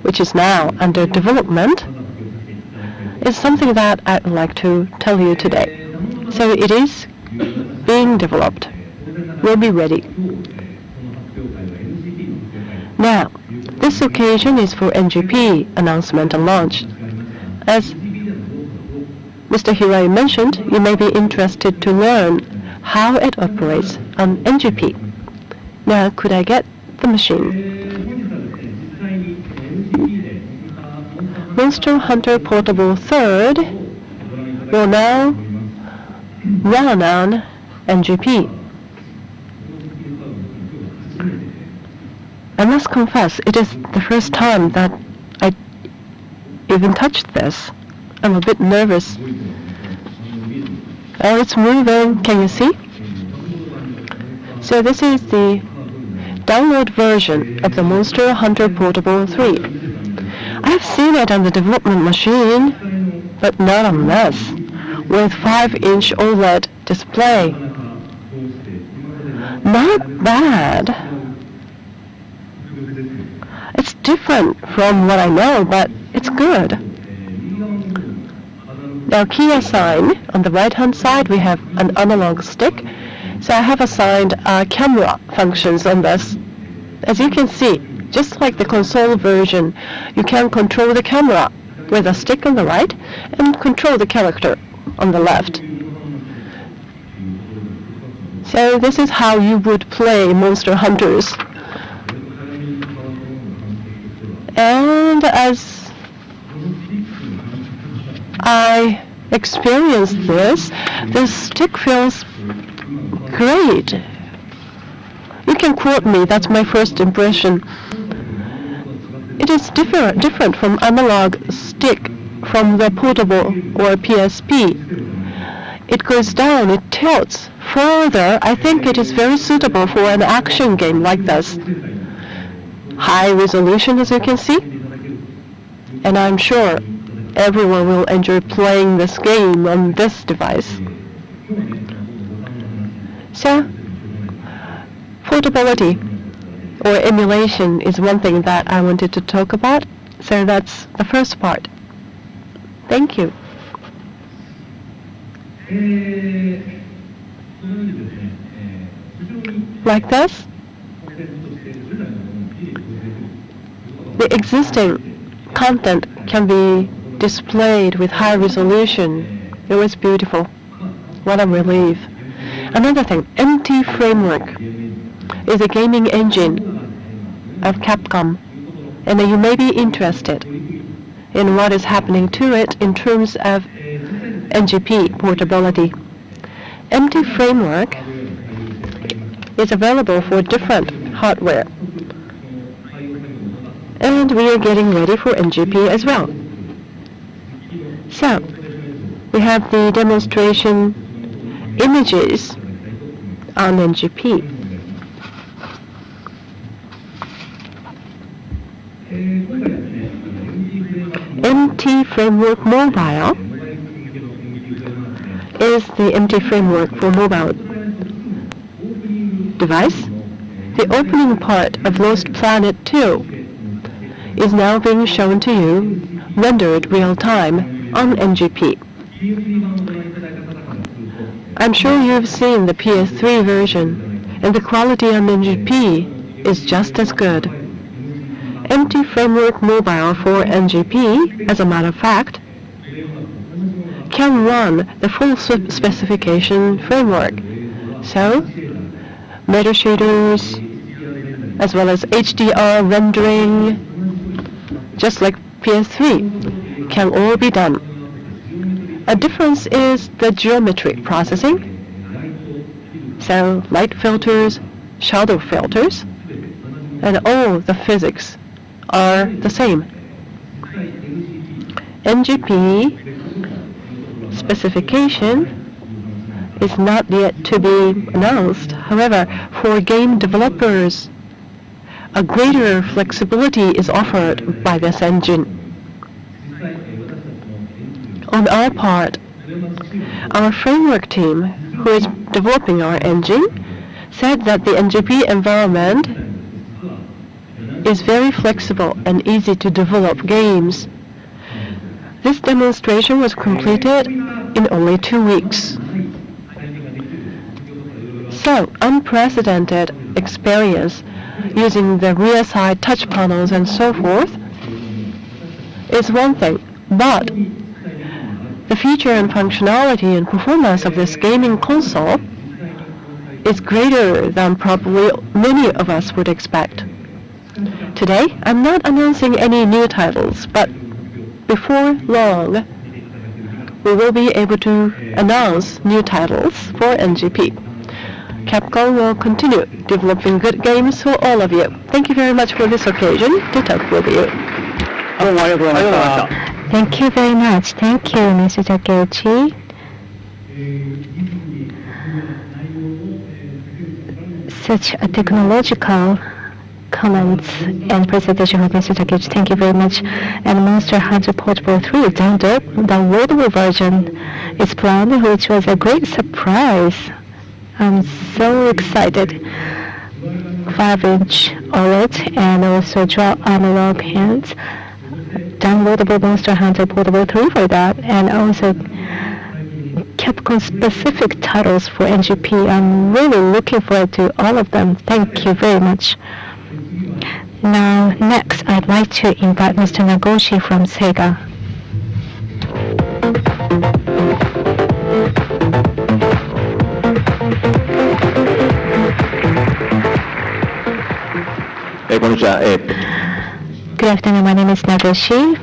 which is now under development, is something that I'd like to tell you today. So it is being developed. We'll be ready. Now, this occasion is for NGP announcement and launch. As Mr. Hirai mentioned, you may be interested to learn how it operates on NGP. Now, could I get the machine? Monster Hunter Portable 3rd will now run on NGP. I must confess, it is the first time that I even touched this. I'm a bit nervous. Oh, it's moving. Can you see? So this is the download version of the Monster Hunter Portable 3. I have seen it on the development machine, but not on this, with 5-inch OLED display. Not bad. It's different from what I know, but it's good. Now, key assign, on the right-hand side, we have an analog stick. So I have assigned camera functions on this. As you can see, just like the console version, you can control the camera with a stick on the right and control the character on the left. So this is how you would play Monster Hunters. And as I experienced this, the stick feels great. You can quote me, that's my first impression. It is different from analog stick from the portable or PSP. It goes down, it tilts further. I think it is very suitable for an action game like this. High resolution, as you can see. And I'm sure everyone will enjoy playing this game on this device. So, portability or emulation is one thing that I wanted to talk about. So that's the first part. Thank you. Like this, the existing content can be displayed with high resolution. It was beautiful. What a relief. Another thing, MT Framework is a gaming engine of Capcom, and you may be interested. in what is happening to it in terms of NGP portability. MT framework is available for different hardware. And we are getting ready for NGP as well. So, we have the demonstration images on NGP. MT Framework Mobile is the MT Framework for mobile device. The opening part of Lost Planet 2 is now being shown to you, rendered real-time on NGP. I'm sure you've seen the PS3 version, and the quality on NGP is just as good. MT Framework Mobile for NGP, as a matter of fact, can run the full specification framework. So, meta shaders, as well as HDR rendering, just like PS3, can all be done. A difference is the geometry processing. So, light filters, shadow filters, and all the physics are the same. NGP specification is not yet to be announced. However, for game developers, a greater flexibility is offered by this engine. On our part, our framework team, who is developing our engine, said that the NGP environment is very flexible and easy to develop games. This demonstration was completed in only 2 weeks. So, unprecedented experience using the rear side touch panels and so forth is one thing, but the feature and functionality and performance of this gaming console is greater than probably many of us would expect. Today, I'm not announcing any new titles, but before long, we will be able to announce new titles for NGP. Capcom will continue developing good games for all of you. Thank you very much for this occasion to talk with you. Thank you very much. Thank you, Mr. Takeuchi. Such a technological comments and presentation of Mr. Takeuchi. Thank you very much. And Monster Hunter Portable 3 downloadable version is planned, which was a great surprise. I'm so excited. 5-inch OLED and also dual analog hands. Downloadable Monster Hunter Portable 3 for that, and also Capcom specific titles for NGP. I'm really looking forward to all of them. Thank you very much. Now, next, I'd like to invite Mr. Nagoshi from Sega. こんにちは。Good afternoon, my name is Nagoshi.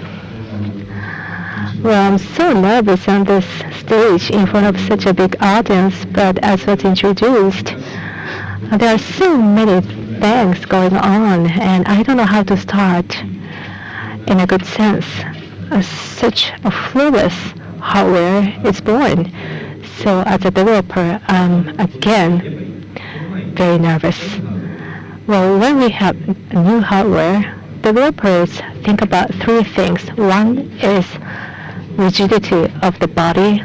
Well, I'm so nervous on this stage in front of such a big audience, but as was introduced, there are so many things going on, and I don't know how to start in a good sense. Such a flawless hardware is born. So as a developer, I'm again very nervous. Well, when we have new hardware, developers think about 3 things. One is rigidity of the body,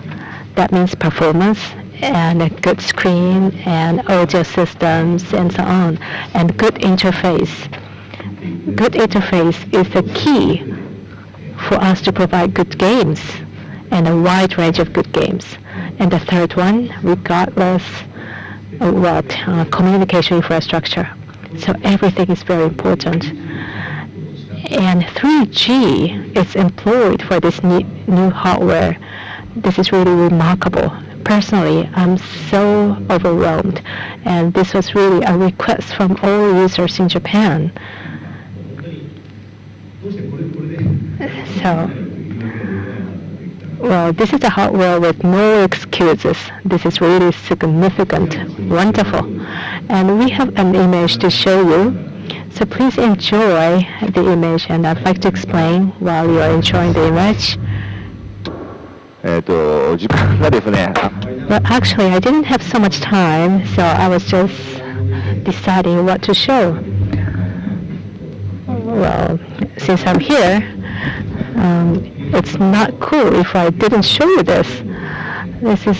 that means performance, and a good screen, and audio systems, and so on, and good interface. Good interface is the key for us to provide good games, and a wide range of good games. And the third one, regardless of what, communication infrastructure. So everything is very important. And 3G is employed for this new hardware. This is really remarkable. Personally, I'm so overwhelmed, and this was really a request from all users in Japan. So So, well, this is a hardware with no excuses. This is really significant, wonderful. And we have an image to show you. So please enjoy the image, and I'd like to explain while you are enjoying the image. 時間がですね、 Well, actually, I didn't have so much time, so I was just deciding what to show. Well, since I'm here, it's not cool if I didn't show you this. This is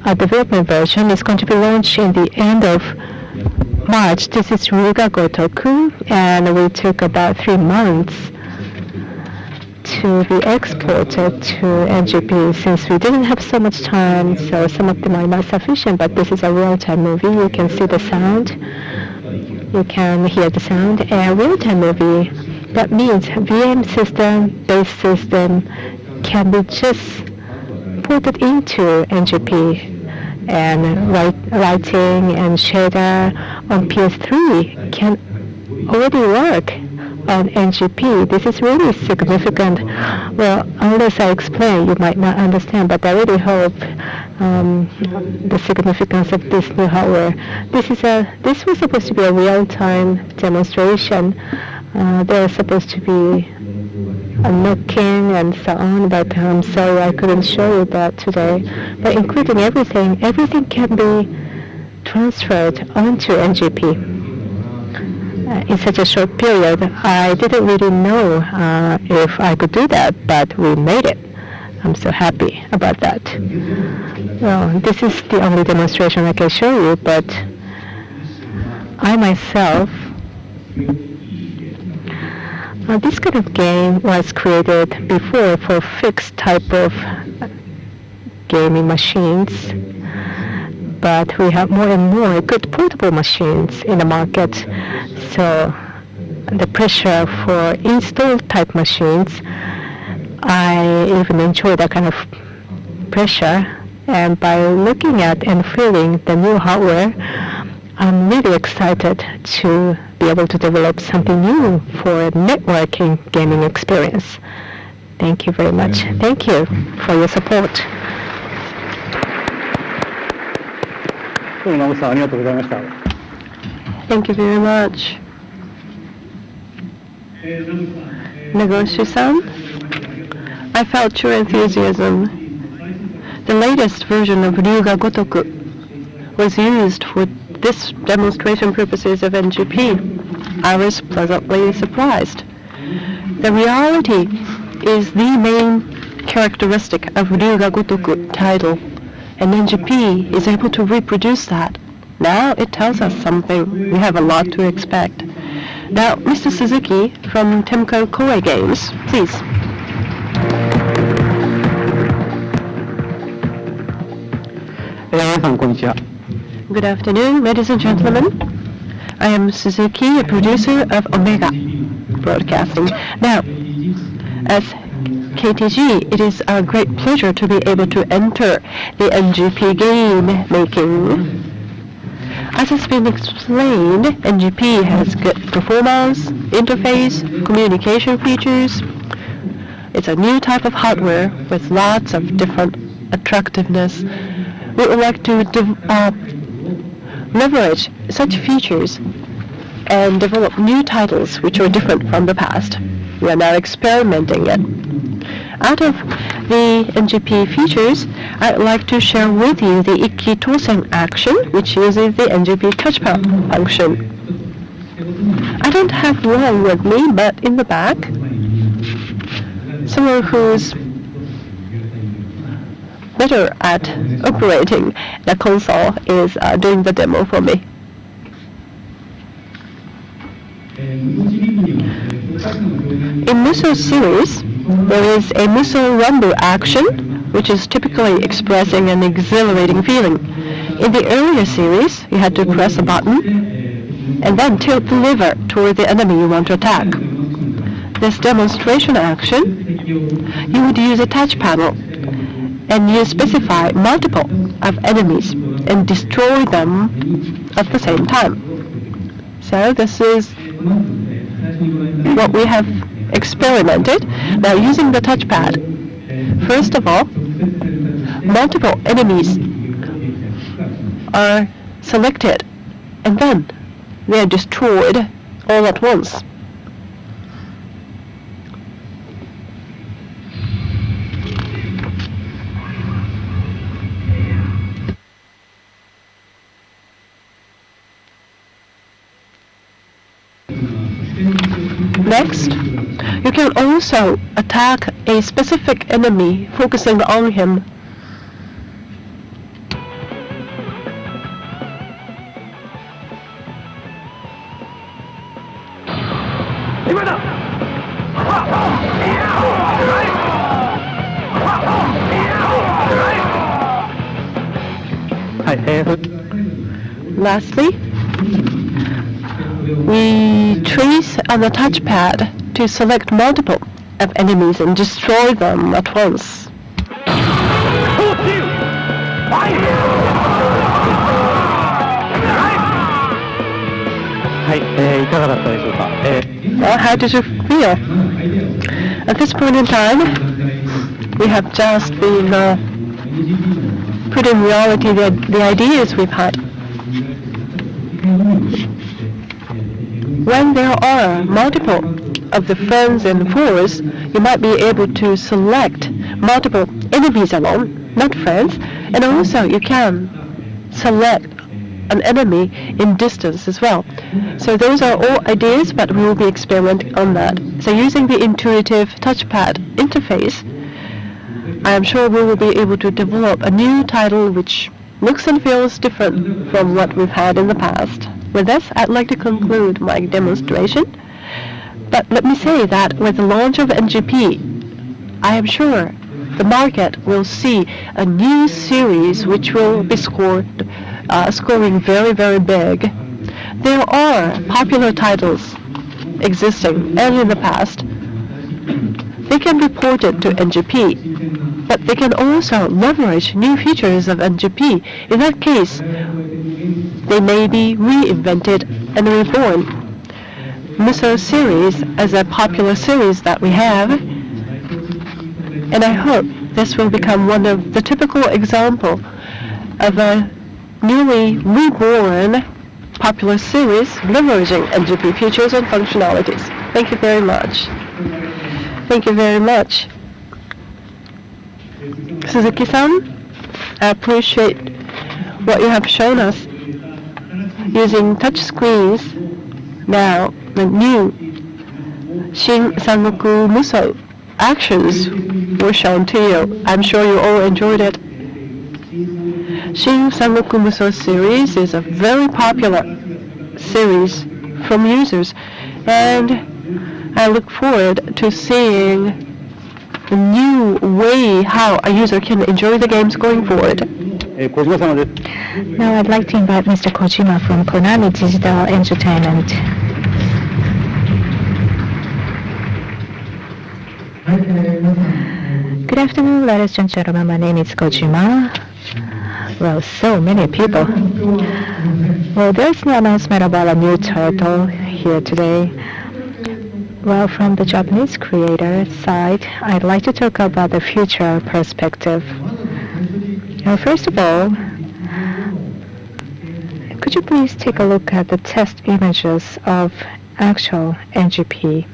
a development version. It's going to be launched in the end of March. This is Ryuga Gotoku, and we took about 3 months to be exported to NGP since we didn't have so much time, so some of them are not sufficient, but this is a real-time movie. You can see the sound, you can hear the sound, and real-time movie, that means VM system, base system can be just ported into NGP, and lighting and shader on PS3 can already work on NGP. This is really significant. Well, unless I explain, you might not understand, but I really hope the significance of this new hardware. This was supposed to be a real-time demonstration. There was supposed to be a knocking and so on, but I'm sorry I couldn't show you that today. But including everything can be transferred onto NGP. In such a short period, I didn't really know if I could do that, but we made it. I'm so happy about that. Well, this is the only demonstration I can show you, but I myself, this kind of game was created before for fixed type of gaming machines, but we have more and more good portable machines in the market. So the pressure for installed type machines, I even enjoy that kind of pressure. And by looking at and feeling the new hardware, I'm really excited to be able to develop something new for networking gaming experience. Thank you very much. Thank you for your support. どうも、直さん、ありがとうございました。 Thank you very much. Nagoshi-san, I felt your enthusiasm. The latest version of Ryuga Gotoku was used for this demonstration purposes of NGP. I was pleasantly surprised. The reality is the main characteristic of Ryuga Gotoku title, and NGP is able to reproduce that. Now it tells us something. We have a lot to expect. Now, Mr. Suzuki from Temco Koei Games, please. Good afternoon, ladies and gentlemen. I am Suzuki, a producer of Omega Broadcasting. Now, as KTG, it is our great pleasure to be able to enter the NGP game making. As has been explained, NGP has good performance, interface, communication features. It's a new type of hardware with lots of different attractiveness. We would like to leverage such features and develop new titles which are different from the past. We are now experimenting it. Out of the NGP features, I'd like to share with you the Ikki Tosen action, which uses the NGP touchpad function. I don't have one with me, but in the back, someone who's better at operating the console is doing the demo for me. In Musou series, there is a Musou Rumble action, which is typically expressing an exhilarating feeling. In the earlier series, you had to press a button and then tilt the lever toward the enemy you want to attack. This demonstration action, you would use a touch panel and you specify multiple of enemies and destroy them at the same time. So this is what we have experimented by using the touchpad. First of all, multiple enemies are selected and then they are destroyed all at once. Next, you can also attack a specific enemy focusing on him. Lastly, we trace on the touchpad to select multiple of enemies and destroy them at once. Well, how did you feel? At this point in time, we have just been put in reality the ideas we've had. When there are multiple of the friends and foes, you might be able to select multiple enemies alone, not friends, and also you can select an enemy in distance as well. So those are all ideas, but we will be experimenting on that. So using the intuitive touchpad interface, I am sure we will be able to develop a new title which looks and feels different from what we've had in the past. With this, I'd like to conclude my demonstration. But let me say that with the launch of NGP, I am sure the market will see a new series which will be scoring very, very big. There are popular titles existing and in the past. They can be ported to NGP, but they can also leverage new features of NGP. In that case, they may be reinvented and reborn. Musou series as a popular series that we have, and I hope this will become one of the typical example of a newly reborn popular series leveraging NGP features and functionalities. Thank you very much. Thank you very much. Suzuki-san, I appreciate what you have shown us. Using touch screens, now the new Shin Sangoku Musou actions were shown to you. I'm sure you all enjoyed it. Shin Sangoku Musou series is a very popular series from users, and I look forward to seeing the new way how a user can enjoy the games going forward. Now I'd like to invite Mr. Kojima from Konami Digital Entertainment. Good afternoon, ladies and gentlemen. My name is Kojima. Well, so many people. Well, there's no announcement about a new title here today. Well, from the Japanese creator side, I'd like to talk about the future perspective. Now, first of all, could you please take a look at the test images of actual NGP?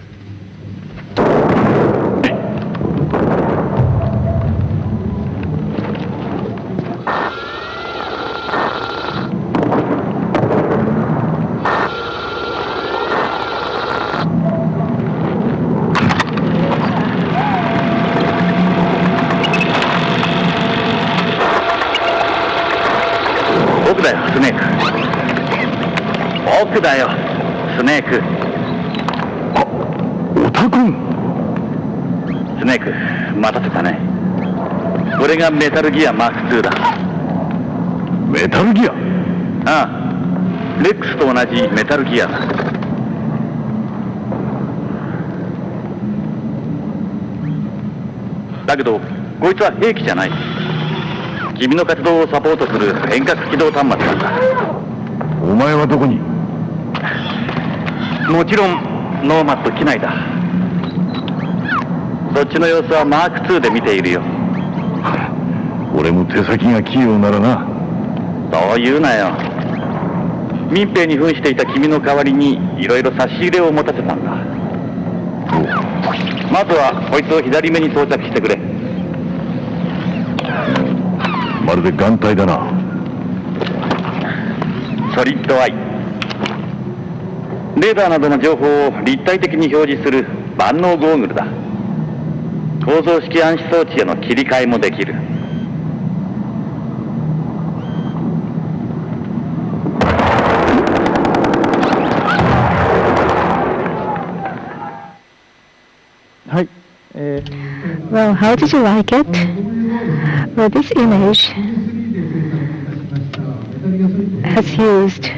そっちの様子はマーク2で見ているよ。俺も手先が器用ならな。そう言うなよ。民兵に扮していた君の代わりにいろいろ差し入れを持たせたんだ。まずはこいつを左目に装着してくれ。まるで眼帯だな。ソリッドアイ。レーダーなどの情報を立体的に表示する万能ゴーグルだ。構造式暗視装置への切り替えもできる。はい。Well, how did you like it? Well, this image has used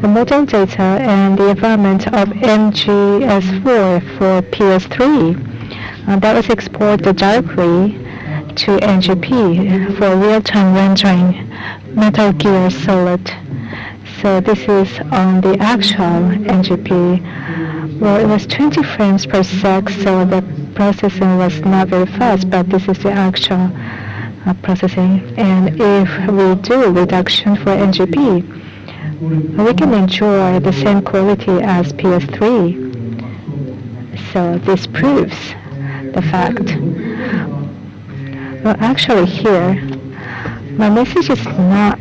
the model data and the environment of MGS4 for PS3. That was exported directly to NGP for real-time rendering Metal Gear Solid. So this is on the actual NGP. Well, it was 20 frames per sec, so the processing was not very fast, but this is the actual processing. And if we do reduction for NGP, we can enjoy the same quality as PS3. So this proves the fact. Well, actually here, my message is not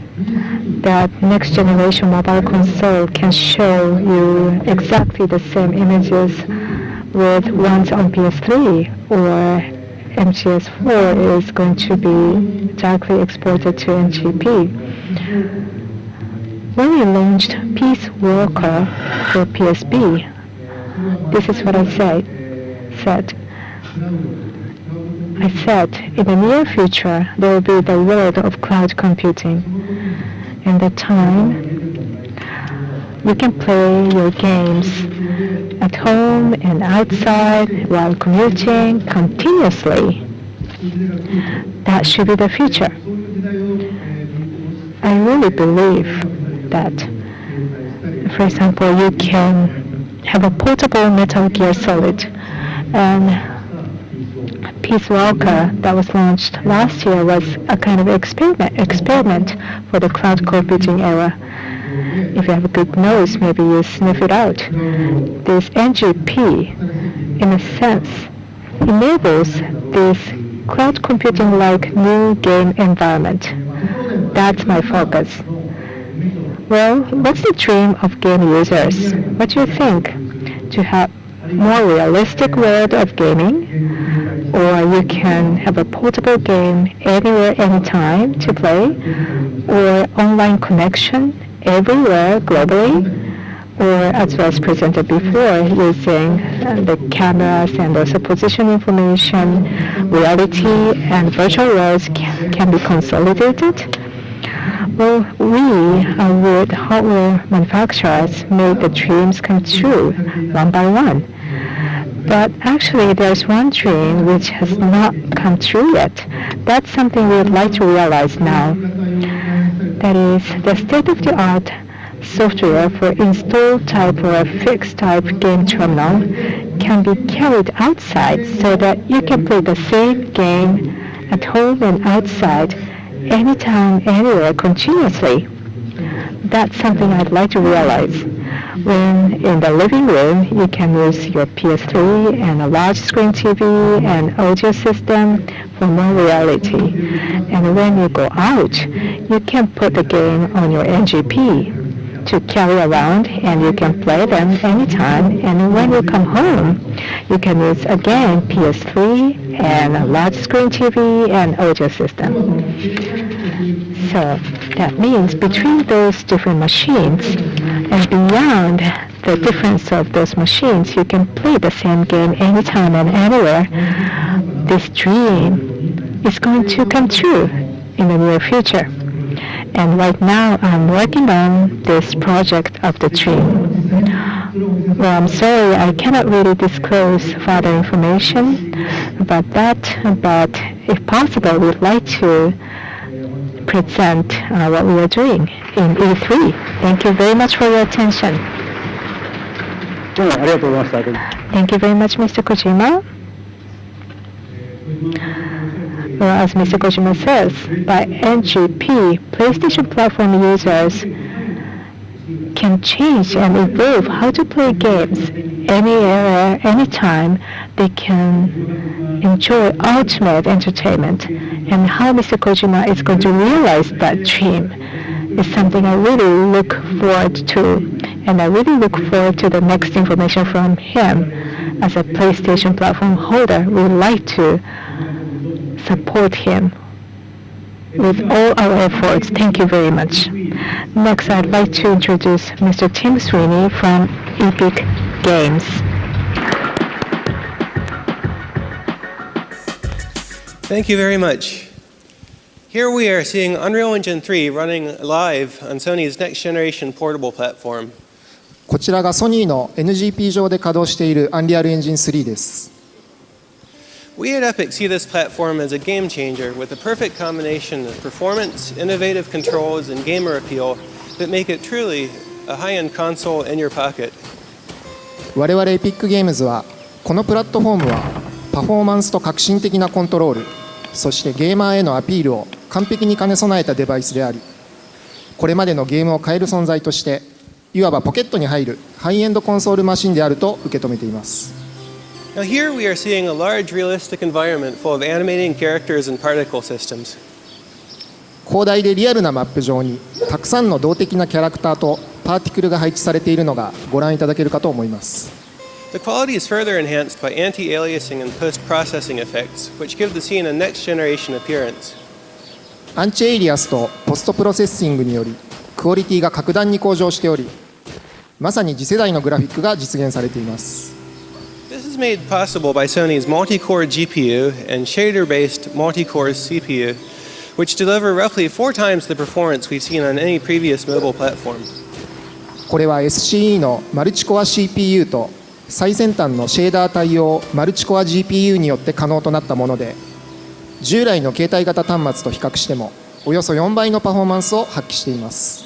that next generation mobile console can show you exactly the same images with ones on PS3 or MGS4 is going to be directly exported to NGP. When we launched Peace Walker for PSP, this is what I said. I said, in the near future, there will be the world of cloud computing. In that time, you can play your games at home and outside while commuting continuously. That should be the future. I really believe that, for example, you can have a portable Metal Gear Solid, and Peace Walker that was launched last year was a kind of experiment for the cloud computing era. If you have a good nose, maybe you sniff it out. This NGP, in a sense, enables this cloud computing-like new game environment. That's my focus. Well, what's the dream of game users? What do you think? To have more realistic world of gaming, or you can have a portable game anywhere, anytime to play, or online connection everywhere globally, or as was presented before, using the cameras and also position information, reality and virtual worlds can be consolidated. Well, we with hardware manufacturers made the dreams come true one by one. But actually, there's one dream which has not come true yet. That's something we would like to realize now. That is, the state-of-the-art software for install type or fixed type game terminal can be carried outside so that you can play the same game at home and outside, anytime, anywhere, continuously. That's something I'd like to realize. When in the living room, you can use your PS3 and a large screen TV and audio system for more reality. And when you go out, you can put the game on your NGP to carry around, and you can play them anytime. And when you come home, you can use again PS3 and a large screen TV and audio system. So that means between those different machines and beyond the difference of those machines, you can play the same game anytime and anywhere. This dream is going to come true in the near future. And right now, I'm working on this project of the dream. Well, I'm sorry, I cannot really disclose further information about that, but if possible, we'd like to present what we are doing in E3. Thank you very much for your attention. どうもありがとうございました。 Thank you very much, Mr. Kojima. Well, as Mr. Kojima says, by NGP, PlayStation platform users can change and evolve how to play games. Any era, anytime, they can enjoy ultimate entertainment. And how Mr. Kojima is going to realize that dream is something I really look forward to. And I really look forward to the next information from him. As a PlayStation platform holder, we would like to support him with all our efforts. Thank you very much. Next, I'd like to introduce Mr. Tim Sweeney from Epic Games. Thank you very much. Here we are seeing Unreal Engine 3 running live on Sony's next generation portable platform. こちらがソニーの NGP 上で稼働している Unreal Engine 3です。We at Epic see this platform as a game changer with a perfect combination of performance, innovative controls, and gamer appeal that make it truly a high-end console in your pocket. 我々 Epic Games はこのプラットフォームはパフォーマンスと革新的なコントロール、そしてゲーマーへのアピールを完璧に兼ね備えたデバイスであり、これまでのゲームを変える存在としていわばポケットに入るハイエンドコンソールマシンであると受け止めています。Now here we are seeing a large realistic environment full of animating characters and particle systems. 広大でリアルなマップ上にたくさんの動的なキャラクターとパーティクルが配置されているのがご覧いただけるかと思います。The quality is further enhanced by anti-aliasing and post-processing effects, which give the scene a next-generation appearance. アンチエイリアスとポストプロセッシングによりクオリティが格段に向上しており、まさに次世代のグラフィックが実現されています。This is made possible by Sony's multi-core GPU and shader-based multi-core CPU, which deliver roughly 4 times the performance we've seen on any previous mobile platform. これは SCE のマルチコア CPU と最先端のシェーダー対応マルチコア GPU によって可能となったもので、従来の携帯型端末と比較してもおよそ4倍のパフォーマンスを発揮しています。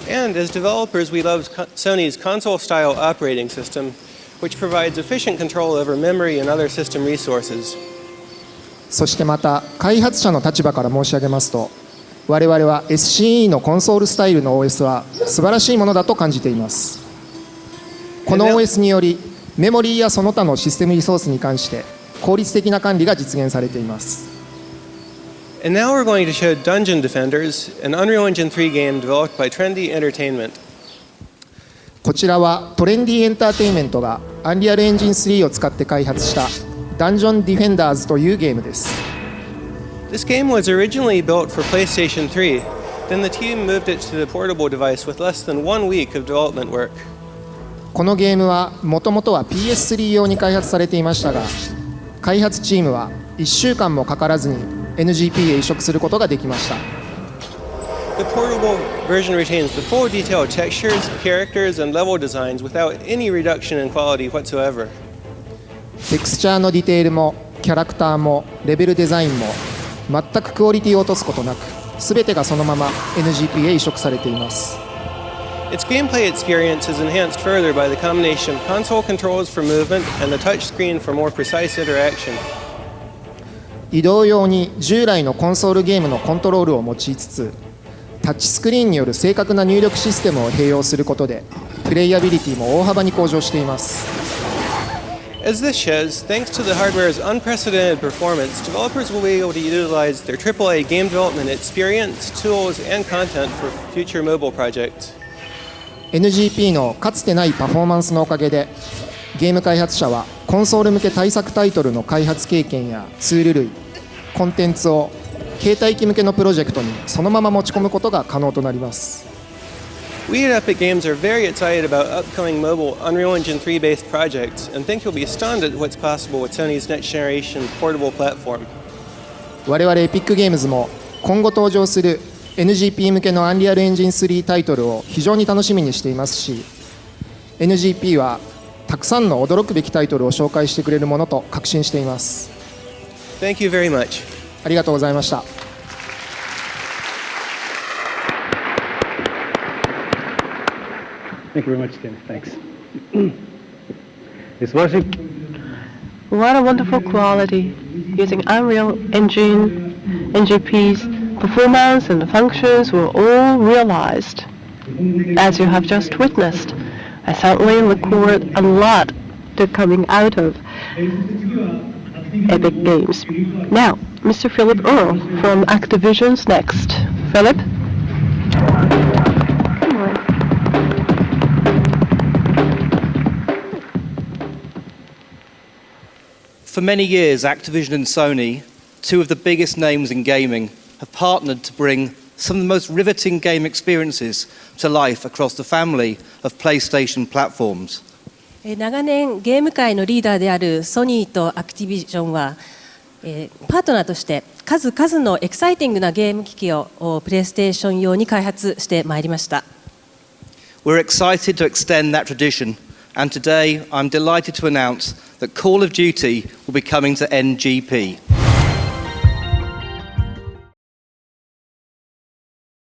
And as developers, we love Sony's console-style operating system, which provides efficient control over memory and other system resources. そしてまた開発者の立場から申し上げますと、我々は SCE のコンソールスタイルの OS は素晴らしいものだと感じています。この OS によりメモリーやその他のシステムリソースに関して効率的な管理が実現されています。And now we're going to show Dungeon Defenders, an Unreal Engine 3 game developed by Trendy Entertainment. こちらはトレンディエンターテインメントが Unreal Engine 3を使って開発した Dungeon Defenders というゲームです。This game was originally built for PlayStation 3, then the team moved it to the portable device with less than 1 week of development work. このゲームはもともとは PS3 用に開発されていましたが、開発チームは1週間もかからずに NGP へ移植することができました。The portable version retains the full detailed textures, characters, and level designs without any reduction in quality whatsoever. テクスチャーのディテールもキャラクターもレベルデザインも全くクオリティを落とすことなく、すべてがそのまま NGP へ移植されています。Its gameplay experience is enhanced further by the combination of console controls for movement and the touch screen for more precise interaction. 移動用に従来のコンソールゲームのコントロールを用いつつ、タッチスクリーンによる正確な入力システムを併用することで、プレイアビリティも大幅に向上しています。As this shows, thanks to the hardware's unprecedented performance, developers will be able to utilize their AAA game development experience, tools, and content for future mobile projects. NGP のかつてないパフォーマンスのおかげで、ゲーム開発者はコンソール向け対策タイトルの開発経験やツール類、コンテンツを携帯機向けのプロジェクトにそのまま持ち込むことが可能となります。We at Epic Games are very excited about upcoming mobile Unreal Engine 3 based projects and think you'll be stunned at what's possible with Sony's next generation portable platform. 我々 Epic Games も今後登場する NGP 向けの Unreal Engine 3タイトルを非常に楽しみにしていますし、 NGP はたくさんの驚くべきタイトルを紹介してくれるものと確信しています。 Thank you very much. ありがとうございました。Thank you very much, Tim. Thanks. It's worship. What a wonderful quality. using Unreal Engine, NGP's performance and functions were all realized, as you have just witnessed. I certainly look forward a lot to coming out of Epic Games. Now, Mr. Philip Earl from Activision's next. Philip? For many years, Activision and Sony, two of the biggest names in gaming, have partnered to bring some of the most riveting game experiences to life across the family of PlayStation platforms. 長年ゲーム界のリーダーであるソニーとアクティビジョンは、パートナーとして数々のエキサイティングなゲーム機器をプレイステーション用に開発してまいりました。We're excited to extend that tradition, and today I'm delighted to announce that Call of Duty will be coming to NGP.